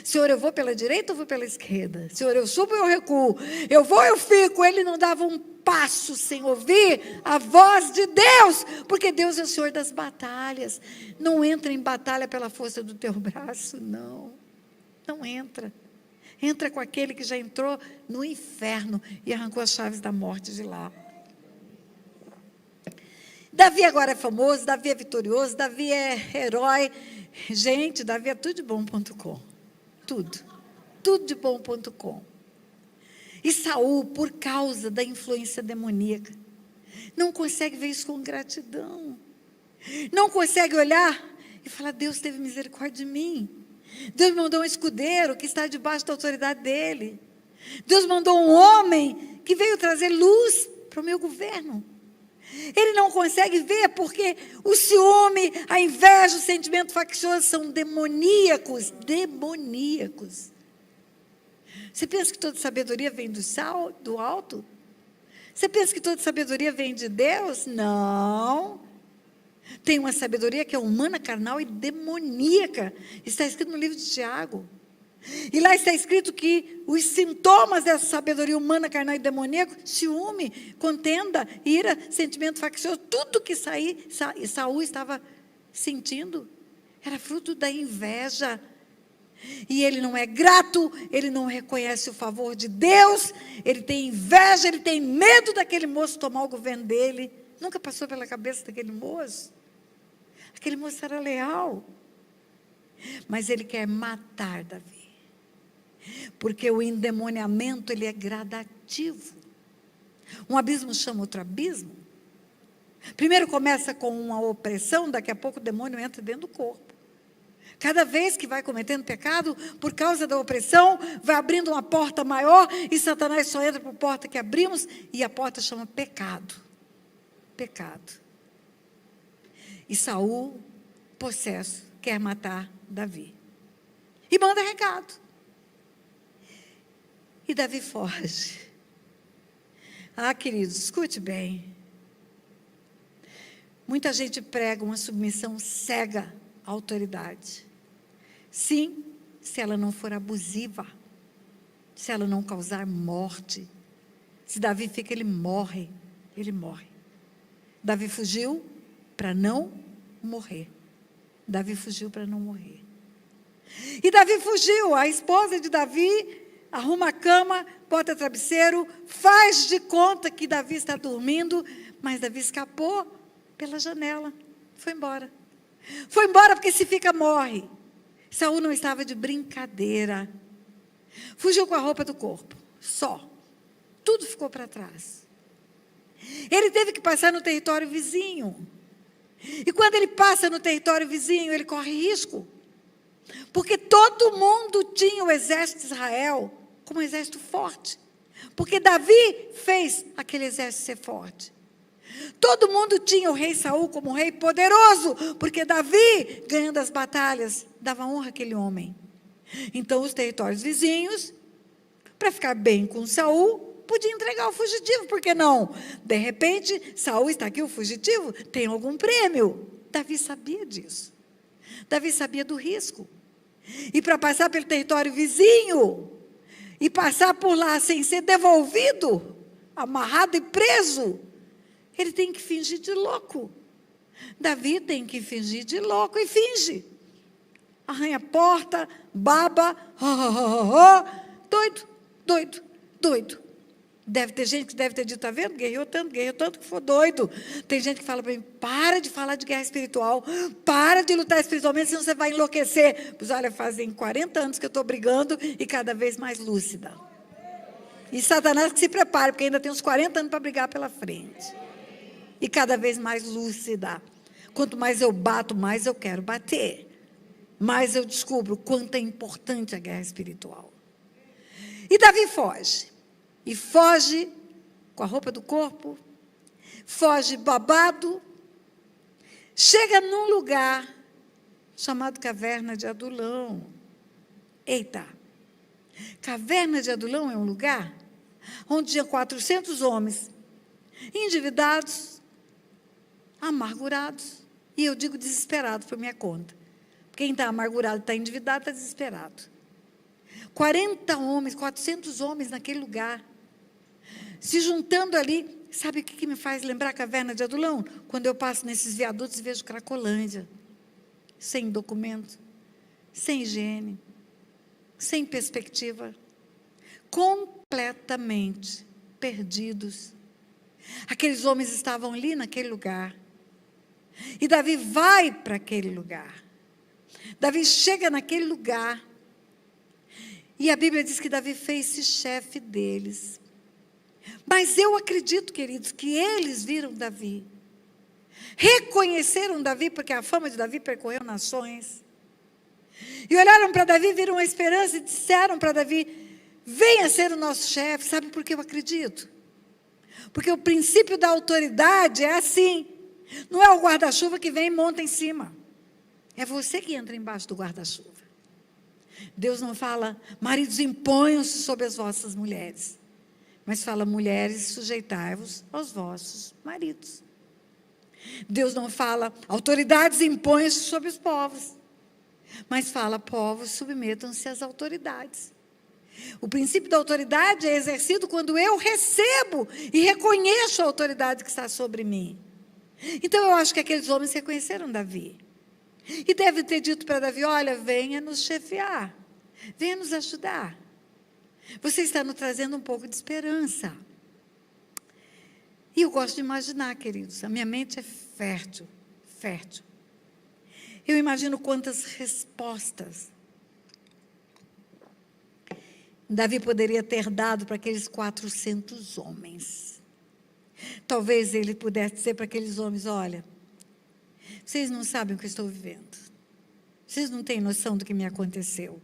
Senhor, eu vou pela direita ou vou pela esquerda? Senhor, eu subo ou eu recuo? Eu vou ou eu fico? Ele não dava um passo sem ouvir a voz de Deus, porque Deus é o Senhor das batalhas. Não entra em batalha pela força do teu braço, não. Não entra. Entra com aquele que já entrou no inferno e arrancou as chaves da morte de lá. Davi agora é famoso, Davi é vitorioso, Davi é herói. Gente, Davi é tudo de bom.com. Tudo de bom.com. E Saul, por causa da influência demoníaca, não consegue ver isso com gratidão. Não consegue olhar e falar: Deus teve misericórdia de mim. Deus mandou um escudeiro que está debaixo da autoridade dele. Deus mandou um homem que veio trazer luz para o meu governo. Ele não consegue ver porque o ciúme, a inveja, o sentimento faccioso são demoníacos. Você pensa que toda sabedoria vem do alto? Você pensa que toda sabedoria vem de Deus? Não. Tem uma sabedoria que é humana, carnal e demoníaca. Está escrito no livro de Tiago. E lá está escrito que os sintomas dessa sabedoria humana, carnal e demoníaco, ciúme, contenda, ira, sentimento faccioso, tudo que Saul estava sentindo, era fruto da inveja. E ele não é grato, ele não reconhece o favor de Deus, ele tem inveja, ele tem medo daquele moço tomar o governo dele. Nunca passou pela cabeça daquele moço. Aquele moço era leal. Mas ele quer matar Davi. Porque o endemoniamento, ele é gradativo. Um abismo chama outro abismo. Primeiro começa com uma opressão, daqui a pouco o demônio entra dentro do corpo. Cada vez que vai cometendo pecado, por causa da opressão, vai abrindo uma porta maior, e Satanás só entra por porta que abrimos, e a porta chama pecado. Pecado. E Saul, possesso, quer matar Davi. E manda recado. E Davi foge. Ah, queridos, escute bem. Muita gente prega uma submissão cega à autoridade. Sim, se ela não for abusiva, se ela não causar morte. Se Davi fica, ele morre. Ele morre. Davi fugiu para não morrer. Davi fugiu para não morrer. E Davi fugiu. A esposa de Davi arruma a cama, bota travesseiro, faz de conta que Davi está dormindo, mas Davi escapou pela janela. Foi embora. Foi embora porque se fica, morre. Saul não estava de brincadeira. Fugiu com a roupa do corpo, só. Tudo ficou para trás. Ele teve que passar no território vizinho. E quando ele passa no território vizinho, ele corre risco. Porque todo mundo tinha o exército de Israel como um exército forte. Porque Davi fez aquele exército ser forte. Todo mundo tinha o rei Saul como um rei poderoso, porque Davi, ganhando as batalhas, dava honra àquele homem. Então, os territórios vizinhos, para ficar bem com Saul, podia entregar o fugitivo, por que não? De repente, Saul está aqui, o fugitivo, tem algum prêmio. Davi sabia disso. Davi sabia do risco. E para passar pelo território vizinho, e passar por lá sem ser devolvido, amarrado e preso, ele tem que fingir de louco. Davi tem que fingir de louco e finge. Arranha a porta, baba, doido, doido, doido. Deve ter gente que deve ter dito, está vendo? Guerreou tanto que foi doido. Tem gente que fala para mim, para de falar de guerra espiritual, para de lutar espiritualmente, senão você vai enlouquecer. Pois olha, fazem 40 anos que eu estou brigando e cada vez mais lúcida. E Satanás que se prepare, porque ainda tem uns 40 anos para brigar pela frente. E cada vez mais lúcida. Quanto mais eu bato, mais eu quero bater. Mais eu descubro o quanto é importante a guerra espiritual. E Davi foge. E foge com a roupa do corpo. Foge babado. Chega num lugar chamado Caverna de Adulão. Eita! Caverna de Adulão é um lugar onde tinha 400 homens endividados, amargurados, e eu digo desesperado por minha conta. Quem está amargurado, está endividado, está desesperado. 40 homens, 400 homens naquele lugar, se juntando ali. Sabe o que me faz lembrar a Caverna de Adulão? Quando eu passo nesses viadutos e vejo Cracolândia, sem documento, sem higiene, sem perspectiva, completamente perdidos. Aqueles homens estavam ali naquele lugar. E Davi vai para aquele lugar. Davi chega naquele lugar. E a Bíblia diz que Davi fez-se chefe deles. Mas eu acredito, queridos, que eles viram Davi. Reconheceram Davi, porque a fama de Davi percorreu nações. E olharam para Davi, viram a esperança e disseram para Davi, venha ser o nosso chefe. Sabe por que eu acredito? Porque o princípio da autoridade é assim. Não é o guarda-chuva que vem e monta em cima. É você que entra embaixo do guarda-chuva. Deus não fala, maridos, imponham-se sobre as vossas mulheres. Mas fala, mulheres, sujeitai-vos aos vossos maridos. Deus não fala, autoridades, imponham-se sobre os povos. Mas fala, povos, submetam-se às autoridades. O princípio da autoridade é exercido quando eu recebo e reconheço a autoridade que está sobre mim. Então, eu acho que aqueles homens reconheceram Davi. E devem ter dito para Davi, olha, venha nos chefiar, venha nos ajudar. Você está nos trazendo um pouco de esperança. E eu gosto de imaginar, queridos, a minha mente é fértil, fértil. Eu imagino quantas respostas Davi poderia ter dado para aqueles 400 homens. Talvez ele pudesse dizer para aqueles homens, olha, vocês não sabem o que eu estou vivendo. Vocês não têm noção do que me aconteceu.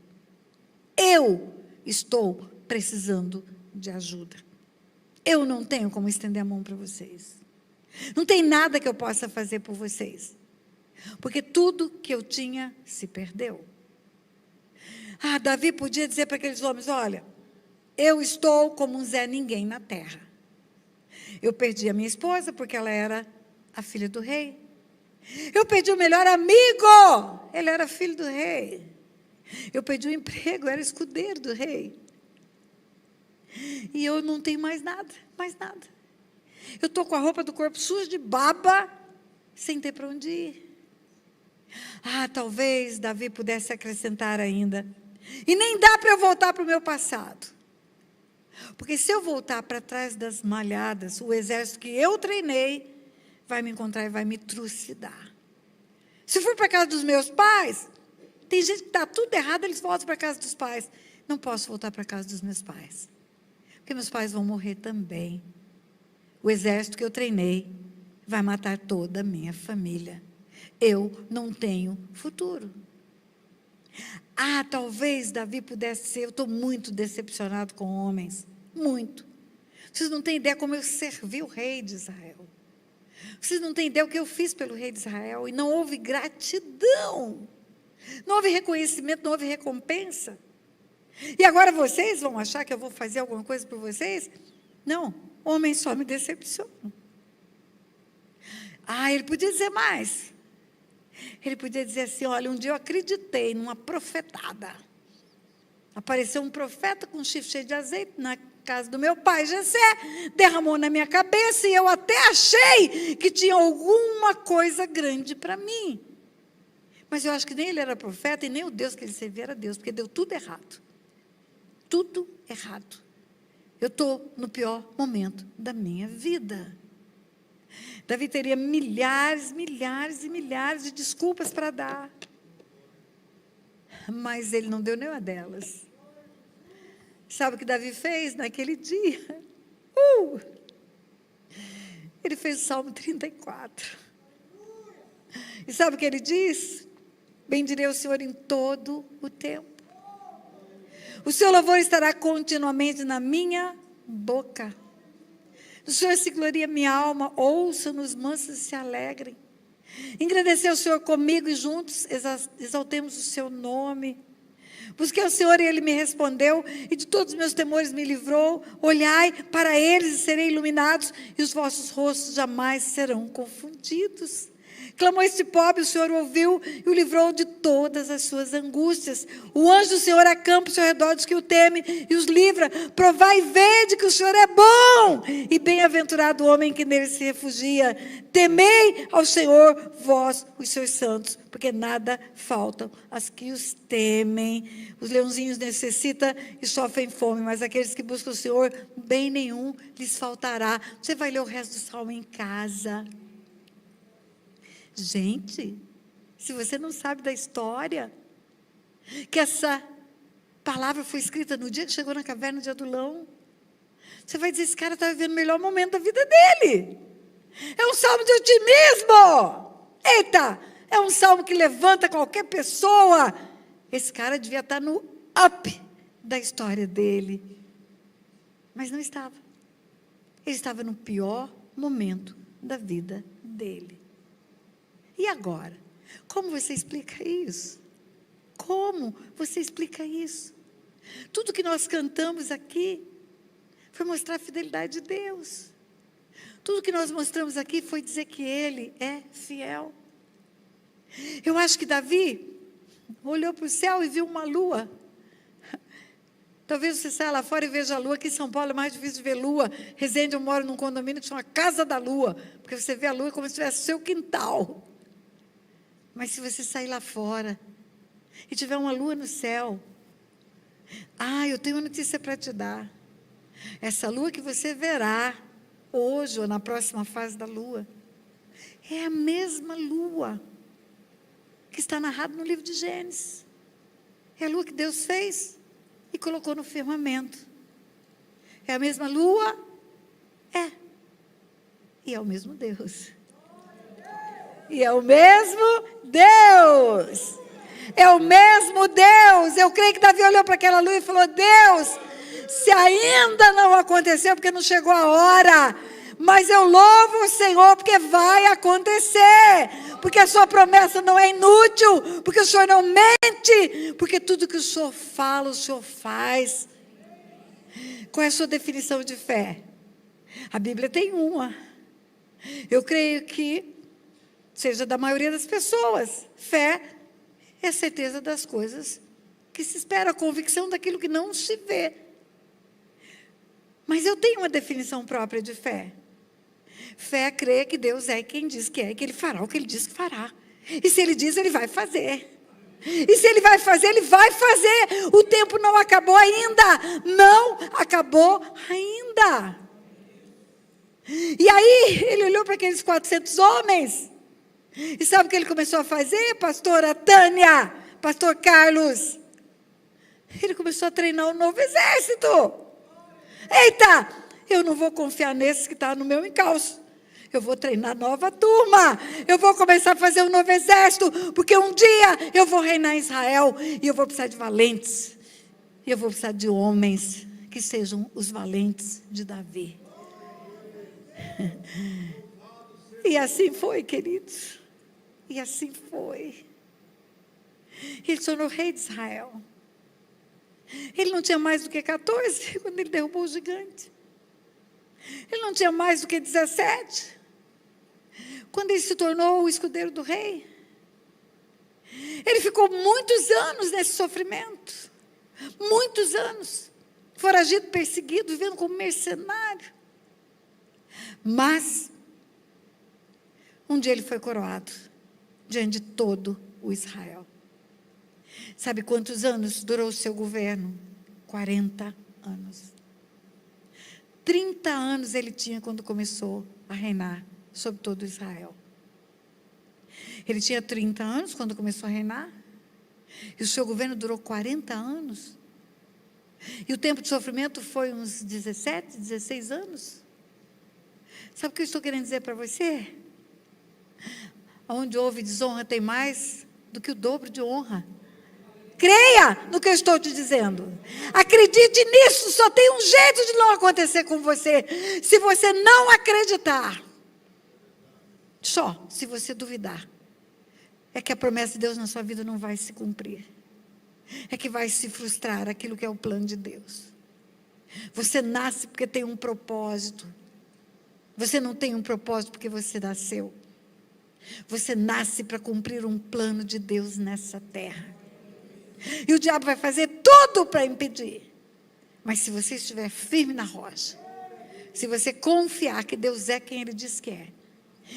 Eu estou precisando de ajuda. Eu não tenho como estender a mão para vocês. Não tem nada que eu possa fazer por vocês. Porque tudo que eu tinha se perdeu. Davi podia dizer para aqueles homens, olha, eu estou como um Zé Ninguém na terra. Eu perdi a minha esposa porque ela era a filha do rei. Eu perdi o melhor amigo, ele era filho do rei. Eu perdi o emprego, era escudeiro do rei. E eu não tenho mais nada, mais nada. Eu estou com a roupa do corpo suja de baba, sem ter para onde ir. Talvez Davi pudesse acrescentar ainda, e nem dá para eu voltar para o meu passado. Porque se eu voltar para trás das malhadas, o exército que eu treinei, vai me encontrar e vai me trucidar. Se for para a casa dos meus pais, tem gente que está tudo errado, eles voltam para a casa dos pais. Não posso voltar para a casa dos meus pais. Porque meus pais vão morrer também. O exército que eu treinei vai matar toda a minha família. Eu não tenho futuro. Talvez Davi pudesse ser, eu estou muito decepcionado com homens. Muito. Vocês não têm ideia como eu servi o rei de Israel. Vocês não têm ideia o que eu fiz pelo rei de Israel. E não houve gratidão. Não houve reconhecimento, não houve recompensa. E agora vocês vão achar que eu vou fazer alguma coisa por vocês? Não, homens só me decepcionam. Ele podia dizer mais. Ele podia dizer assim, olha, um dia eu acreditei numa profetada. Apareceu um profeta com um chifre cheio de azeite na casa do meu pai, Jessé, derramou na minha cabeça e eu até achei que tinha alguma coisa grande para mim. Mas eu acho que nem ele era profeta e nem o Deus que ele servia era Deus, porque deu tudo errado. Tudo errado. Eu estou no pior momento da minha vida. Davi teria milhares, milhares e milhares de desculpas para dar. Mas ele não deu nenhuma delas. Sabe o que Davi fez naquele dia? Ele fez o Salmo 34. E sabe o que ele diz? Bendirei o Senhor em todo o tempo. O seu louvor estará continuamente na minha boca. O Senhor se gloria minha alma, ouça-nos mansos e se alegrem. Engrandeceu o Senhor comigo e juntos exaltemos o seu nome. Busquei o Senhor e ele me respondeu, e de todos os meus temores me livrou. Olhai para eles e serei iluminados, e os vossos rostos jamais serão confundidos. Clamou este pobre, o Senhor ouviu e o livrou de todas as suas angústias. O anjo do Senhor acampa ao seu redor dos que o temem e os livra. Provai e vede que o Senhor é bom, e bem-aventurado o homem que nele se refugia. Temei ao Senhor, vós, os seus santos, porque nada faltam as que os temem. Os leãozinhos necessitam e sofrem fome, mas aqueles que buscam o Senhor, bem nenhum lhes faltará. Você vai ler o resto do salmo em casa. Gente, se você não sabe da história, que essa palavra foi escrita no dia que chegou na caverna de Adulão, você vai dizer, esse cara está vivendo o melhor momento da vida dele. É um salmo de otimismo. Eita, é um salmo que levanta qualquer pessoa. Esse cara devia estar no up da história dele. Mas não estava. Ele estava no pior momento da vida dele. E agora? Como você explica isso? Como você explica isso? Tudo que nós cantamos aqui foi mostrar a fidelidade de Deus. Tudo que nós mostramos aqui foi dizer que Ele é fiel. Eu acho que Davi olhou para o céu e viu uma lua. Talvez você saia lá fora e veja a lua. Aqui em São Paulo é mais difícil de ver lua. Resende, eu moro num condomínio que chama Casa da Lua, porque você vê a lua como se estivesse no seu quintal. Mas se você sair lá fora e tiver uma lua no céu, eu tenho uma notícia para te dar. Essa lua que você verá hoje ou na próxima fase da lua, é a mesma lua que está narrado no livro de Gênesis. É a lua que Deus fez e colocou no firmamento. É a mesma lua? É. E é o mesmo Deus. E é o mesmo Deus. É o mesmo Deus. Eu creio que Davi olhou para aquela lua e falou: Deus, se ainda não aconteceu, porque não chegou a hora, mas eu louvo o Senhor, porque vai acontecer, porque a sua promessa não é inútil, porque o Senhor não mente, porque tudo que o Senhor fala, o Senhor faz. Qual é a sua definição de fé? A Bíblia tem uma. Eu creio que seja da maioria das pessoas. Fé é a certeza das coisas que se espera, a convicção daquilo que não se vê. Mas eu tenho uma definição própria de fé. Fé é crer que Deus é quem diz que é, e que Ele fará o que Ele diz que fará. E se Ele diz, Ele vai fazer. E se Ele vai fazer, Ele vai fazer. O tempo não acabou ainda. Não acabou ainda. E aí, ele olhou para aqueles 400 homens. E sabe o que ele começou a fazer, pastora Tânia, pastor Carlos? Ele começou a treinar um novo exército. Eita, eu não vou confiar nesses que estão no meu encalço. Eu vou treinar nova turma. Eu vou começar a fazer um novo exército, porque um dia eu vou reinar em Israel e eu vou precisar de valentes. E eu vou precisar de homens que sejam os valentes de Davi. E assim foi, queridos. E assim foi. Ele se tornou rei de Israel. Ele não tinha mais do que 14 quando ele derrubou o gigante. Ele não tinha mais do que 17 quando ele se tornou o escudeiro do rei. Ele ficou muitos anos nesse sofrimento. Muitos anos. Foragido, perseguido, vivendo como mercenário. Mas um dia ele foi coroado diante de todo o Israel. Sabe quantos anos durou o seu governo? 40 anos. 30 anos ele tinha quando começou a reinar sobre todo Israel. Ele tinha 30 anos quando começou a reinar. E o seu governo durou 40 anos. E o tempo de sofrimento foi uns 17, 16 anos. Sabe o que eu estou querendo dizer para você? Onde houve desonra tem mais do que o dobro de honra. Creia no que eu estou te dizendo. Acredite nisso, só tem um jeito de não acontecer com você. Se você não acreditar. Só se você duvidar. É que a promessa de Deus na sua vida não vai se cumprir. É que vai se frustrar aquilo que é o plano de Deus. Você nasce porque tem um propósito. Você não tem um propósito porque você nasceu. Você nasce para cumprir um plano de Deus nessa terra. E o diabo vai fazer tudo para impedir. Mas se você estiver firme na rocha, se você confiar que Deus é quem Ele diz que é,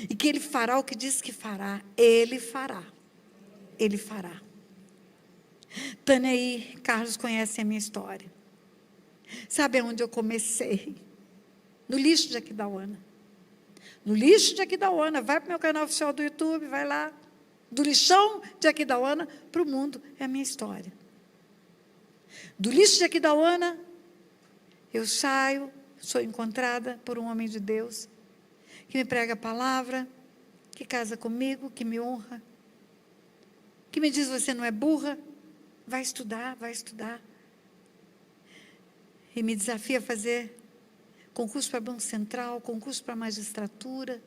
e que Ele fará o que diz que fará, Ele fará. Ele fará. Tânia e Carlos conhecem a minha história. Sabe aonde eu comecei? No lixo de Aquidauana. No lixo de Aquidauana. Vai para o meu canal oficial do YouTube, vai lá. Do lixão de Aquidauana para o mundo. É a minha história. Do lixo de Aquidauana, eu saio, sou encontrada por um homem de Deus, que me prega a palavra, que casa comigo, que me honra, que me diz: você não é burra, vai estudar, vai estudar. E me desafia a fazer concurso para Banco Central, concurso para magistratura.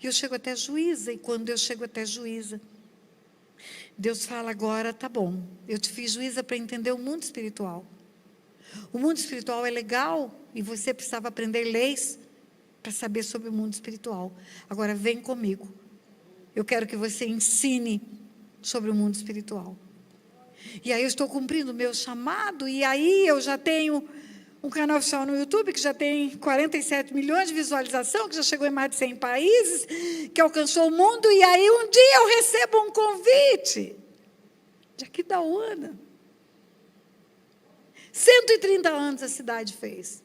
E eu chego até juíza, e quando eu chego até juíza, Deus fala: agora tá bom, eu te fiz juíza para entender o mundo espiritual. O mundo espiritual é legal, e você precisava aprender leis para saber sobre o mundo espiritual. Agora vem comigo. Eu quero que você ensine sobre o mundo espiritual. E aí eu estou cumprindo o meu chamado, e aí eu já tenho um canal oficial no YouTube, que já tem 47 milhões de visualização, que já chegou em mais de 100 países, que alcançou o mundo, e aí um dia eu recebo um convite de Aquidauana. 130 anos a cidade fez.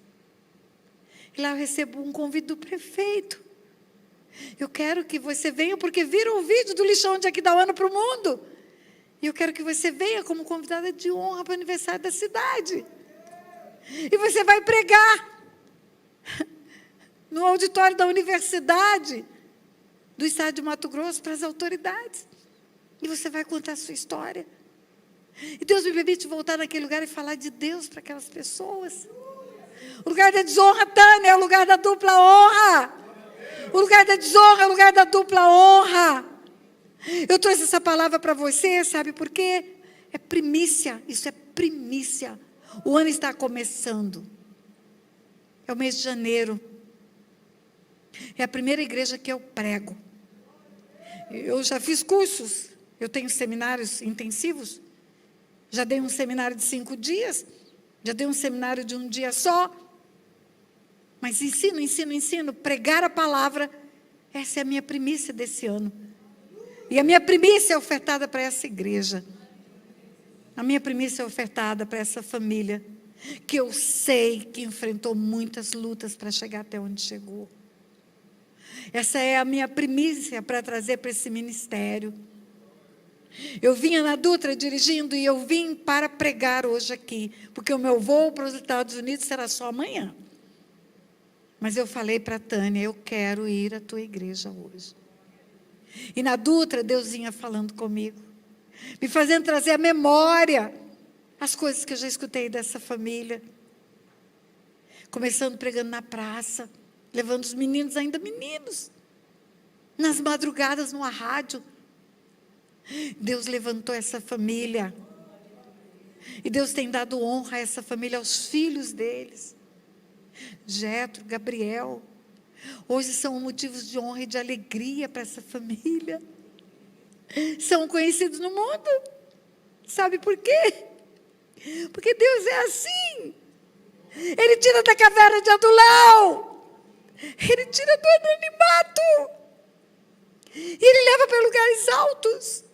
E lá eu recebo um convite do prefeito. Eu quero que você venha, porque viram o vídeo do lixão de Aquidauana para o mundo. E eu quero que você venha como convidada de honra para o aniversário da cidade. E você vai pregar no auditório da universidade do estado de Mato Grosso para as autoridades. E você vai contar a sua história. E Deus me permite voltar naquele lugar e falar de Deus para aquelas pessoas. O lugar da desonra, Tânia, é o lugar da dupla honra. O lugar da desonra é o lugar da dupla honra. Eu trouxe essa palavra para você, sabe por quê? É primícia, isso é primícia. O ano está começando. É o mês de janeiro. É a primeira igreja que eu prego. Eu já fiz cursos, eu tenho seminários intensivos. Já dei um seminário de 5 dias, já dei um seminário de um dia só. Mas ensino, pregar a palavra, essa é a minha primícia desse ano. E a minha primícia é ofertada para essa igreja. A minha primícia é ofertada para essa família, que eu sei que enfrentou muitas lutas para chegar até onde chegou. Essa é a minha primícia para trazer para esse ministério. Eu vinha na Dutra dirigindo e eu vim para pregar hoje aqui, porque o meu voo para os Estados Unidos será só amanhã. Mas eu falei para a Tânia, eu quero ir à tua igreja hoje. E na Dutra, Deus vinha falando comigo, me fazendo trazer à memória as coisas que eu já escutei dessa família. Começando pregando na praça, levando os meninos, ainda meninos, nas madrugadas numa rádio. Deus levantou essa família. E Deus tem dado honra a essa família, aos filhos deles. Jetro, Gabriel. Hoje são motivos de honra e de alegria para essa família. São conhecidos no mundo. Sabe por quê? Porque Deus é assim. Ele tira da caverna de Adulão. Ele tira do anonimato. E Ele leva para lugares altos.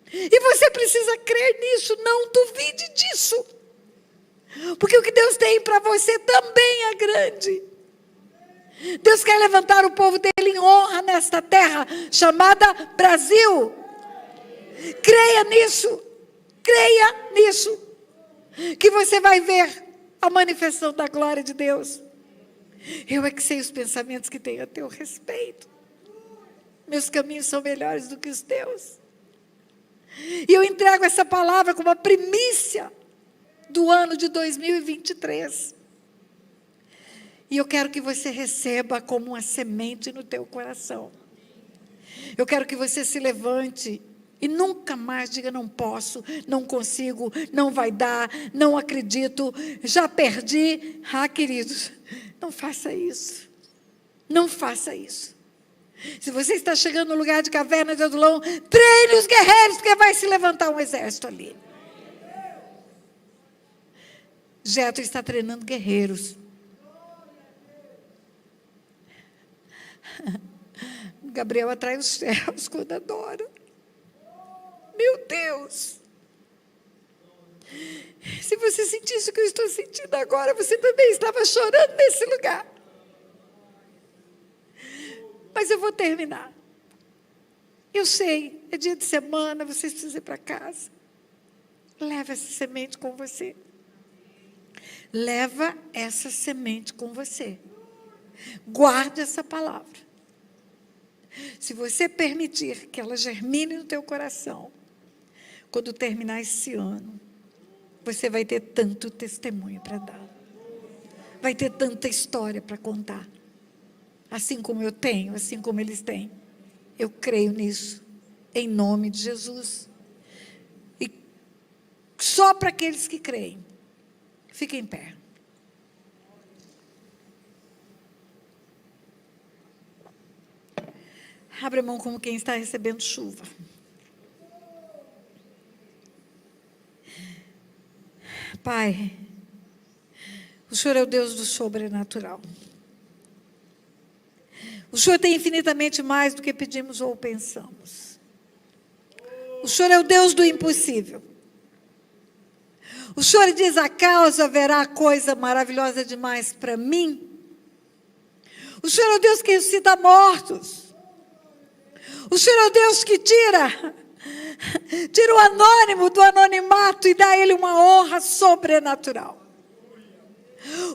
E você precisa crer nisso, não duvide disso. Porque o que Deus tem para você também é grande. Deus quer levantar o povo dele em honra nesta terra, chamada Brasil. Creia nisso, que você vai ver a manifestação da glória de Deus. Eu é que sei os pensamentos que tenho a teu respeito. Meus caminhos são melhores do que os teus. E eu entrego essa palavra como a primícia do ano de 2023. E eu quero que você receba como uma semente no teu coração. Eu quero que você se levante e nunca mais diga não posso, não consigo, não vai dar, não acredito, já perdi. Queridos, não faça isso. Não faça isso. Se você está chegando no lugar de caverna de Adulão, treine os guerreiros, porque vai se levantar um exército ali. Jetro está treinando guerreiros. Gabriel atrai os céus quando adora. Meu Deus! Se você sentisse o que eu estou sentindo agora, você também estava chorando nesse lugar. Mas eu vou terminar. Eu sei, é dia de semana, vocês precisam ir para casa. Leva essa semente com você. Leva essa semente com você. Guarde essa palavra. Se você permitir que ela germine no teu coração, quando terminar esse ano, você vai ter tanto testemunho para dar. Vai ter tanta história para contar. Assim como eu tenho, assim como eles têm. Eu creio nisso, em nome de Jesus. E só para aqueles que creem, fiquem em pé. Abra a mão como quem está recebendo chuva. Pai, o Senhor é o Deus do sobrenatural. O Senhor tem infinitamente mais do que pedimos ou pensamos. O Senhor é o Deus do impossível. O Senhor diz: acaso haverá coisa maravilhosa demais para mim? O Senhor é o Deus que ressuscita mortos. O Senhor é o Deus que tira o anônimo do anonimato e dá a ele uma honra sobrenatural.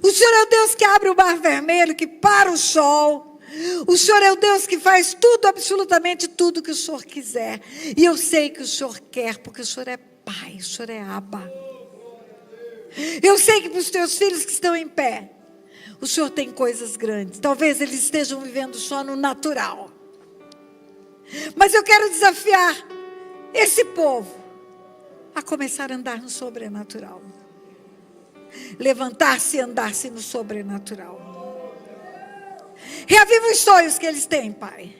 O Senhor é o Deus que abre o mar vermelho, que para o sol. O Senhor é o Deus que faz tudo, absolutamente tudo que o Senhor quiser. E eu sei que o Senhor quer, porque o Senhor é Pai, o Senhor é Abba. Eu sei que para os teus filhos que estão em pé, o Senhor tem coisas grandes. Talvez eles estejam vivendo só no natural. Mas eu quero desafiar esse povo a começar a andar no sobrenatural. Levantar-se e andar-se no sobrenatural. Reaviva os sonhos que eles têm, Pai.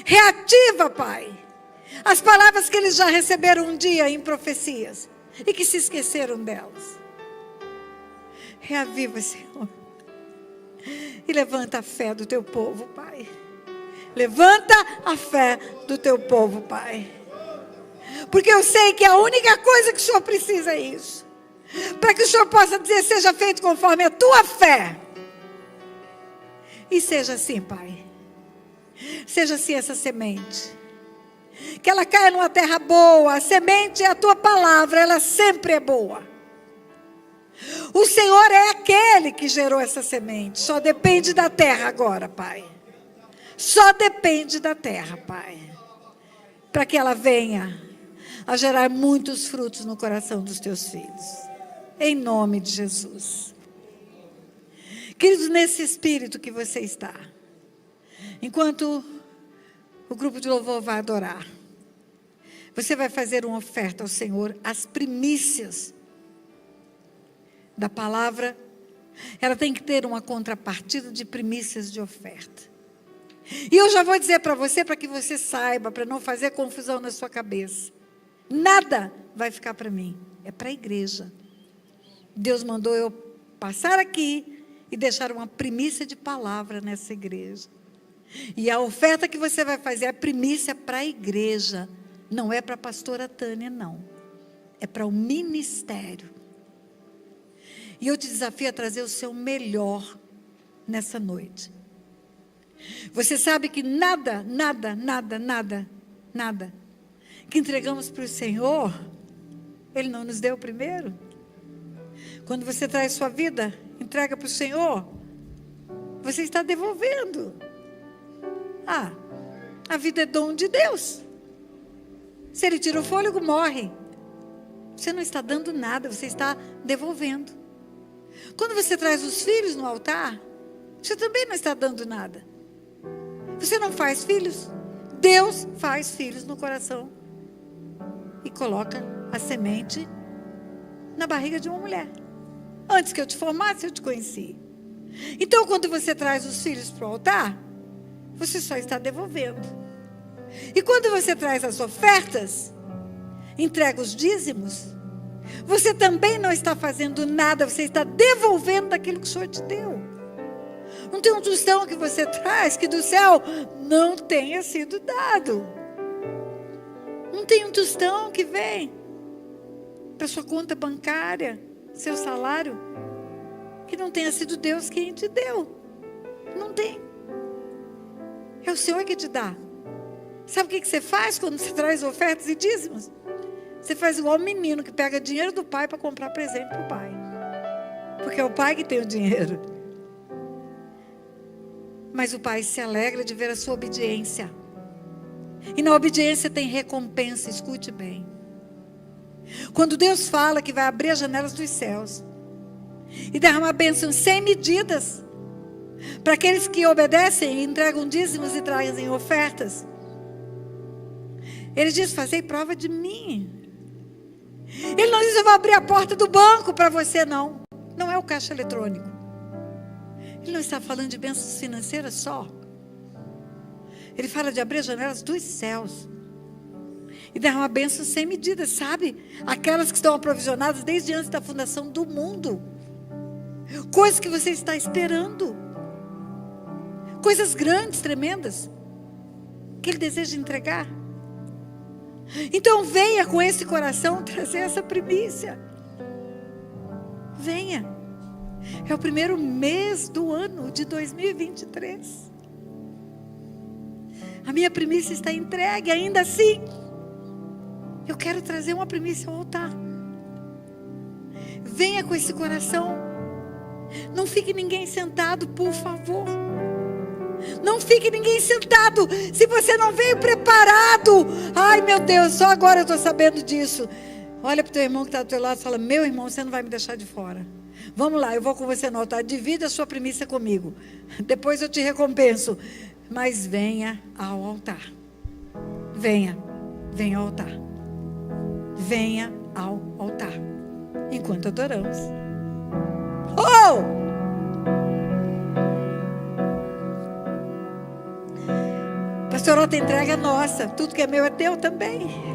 Reativa, Pai, as palavras que eles já receberam um dia em profecias e que se esqueceram delas. Reaviva, Senhor. E levanta a fé do teu povo, Pai. Levanta a fé do teu povo, Pai. Porque eu sei que a única coisa que o Senhor precisa é isso. Para que o Senhor possa dizer: seja feito conforme a tua fé. E seja assim, Pai. Seja assim essa semente. Que ela caia numa terra boa. A semente é a tua palavra, ela sempre é boa. O Senhor é aquele que gerou essa semente. Só depende da terra agora, Pai. Só depende da terra, Pai. Para que ela venha a gerar muitos frutos no coração dos teus filhos. Em nome de Jesus. Queridos, nesse espírito que você está, enquanto o grupo de louvor vai adorar, você vai fazer uma oferta ao Senhor, as primícias da palavra. Ela tem que ter uma contrapartida de primícias de oferta. E eu já vou dizer para você, para que você saiba, para não fazer confusão na sua cabeça. Nada vai ficar para mim, é para a igreja. Deus mandou eu passar aqui e deixar uma primícia de palavra nessa igreja. E a oferta que você vai fazer é a primícia para a igreja. Não é para a pastora Tânia, não. É para o ministério. E eu te desafio a trazer o seu melhor nessa noite. Você sabe que nada que entregamos para o Senhor, Ele não nos deu primeiro. Quando você traz sua vida, entrega para o Senhor, você está devolvendo. A vida é dom de Deus. Se Ele tira o fôlego, morre. Você não está dando nada, você está devolvendo. Quando você traz os filhos no altar, você também não está dando nada. Você não faz filhos, Deus faz filhos no coração e coloca a semente na barriga de uma mulher. Antes que eu te formasse, eu te conheci. Então, quando você traz os filhos para o altar, você só está devolvendo. E quando você traz as ofertas, entrega os dízimos, você também não está fazendo nada, você está devolvendo daquilo que o Senhor te deu. Não tem um tostão que você traz que do céu não tenha sido dado. Não tem um tostão que vem para sua conta bancária, seu salário, que não tenha sido Deus quem te deu. Não tem. É o Senhor que te dá. Sabe o que você faz quando você traz ofertas e dízimos? Você faz igual o menino que pega dinheiro do pai para comprar presente para o pai. Porque é o pai que tem o dinheiro. Mas o pai se alegra de ver a sua obediência. E na obediência tem recompensa, escute bem. Quando Deus fala que vai abrir as janelas dos céus e derramar bênçãos sem medidas para aqueles que obedecem e entregam dízimos e trazem ofertas, Ele diz: fazei prova de mim. Ele não diz: eu vou abrir a porta do banco para você, não. Não é o caixa eletrônico. Ele não está falando de bênçãos financeiras só. Ele fala de abrir as janelas dos céus E dá uma bênção sem medida, sabe? Aquelas que estão aprovisionadas desde antes da fundação do mundo. Coisas que você está esperando. Coisas grandes, tremendas, que Ele deseja entregar. Então venha com esse coração trazer essa primícia. Venha. É o primeiro mês do ano de 2023. A minha primícia está entregue, ainda assim. Eu quero trazer uma primícia ao altar. Venha com esse coração. Não fique ninguém sentado, por favor. Não fique ninguém sentado se você não veio preparado. Ai, meu Deus, só agora eu estou sabendo disso. Olha para o teu irmão que está do teu lado e fala: meu irmão, você não vai me deixar de fora. Vamos lá, eu vou com você no altar. Divida a sua primícia comigo. Depois eu te recompenso. Mas venha ao altar. Venha ao altar. Venha ao altar. Enquanto adoramos. Oh! Pastor, outra entrega é nossa. Tudo que é meu é teu também.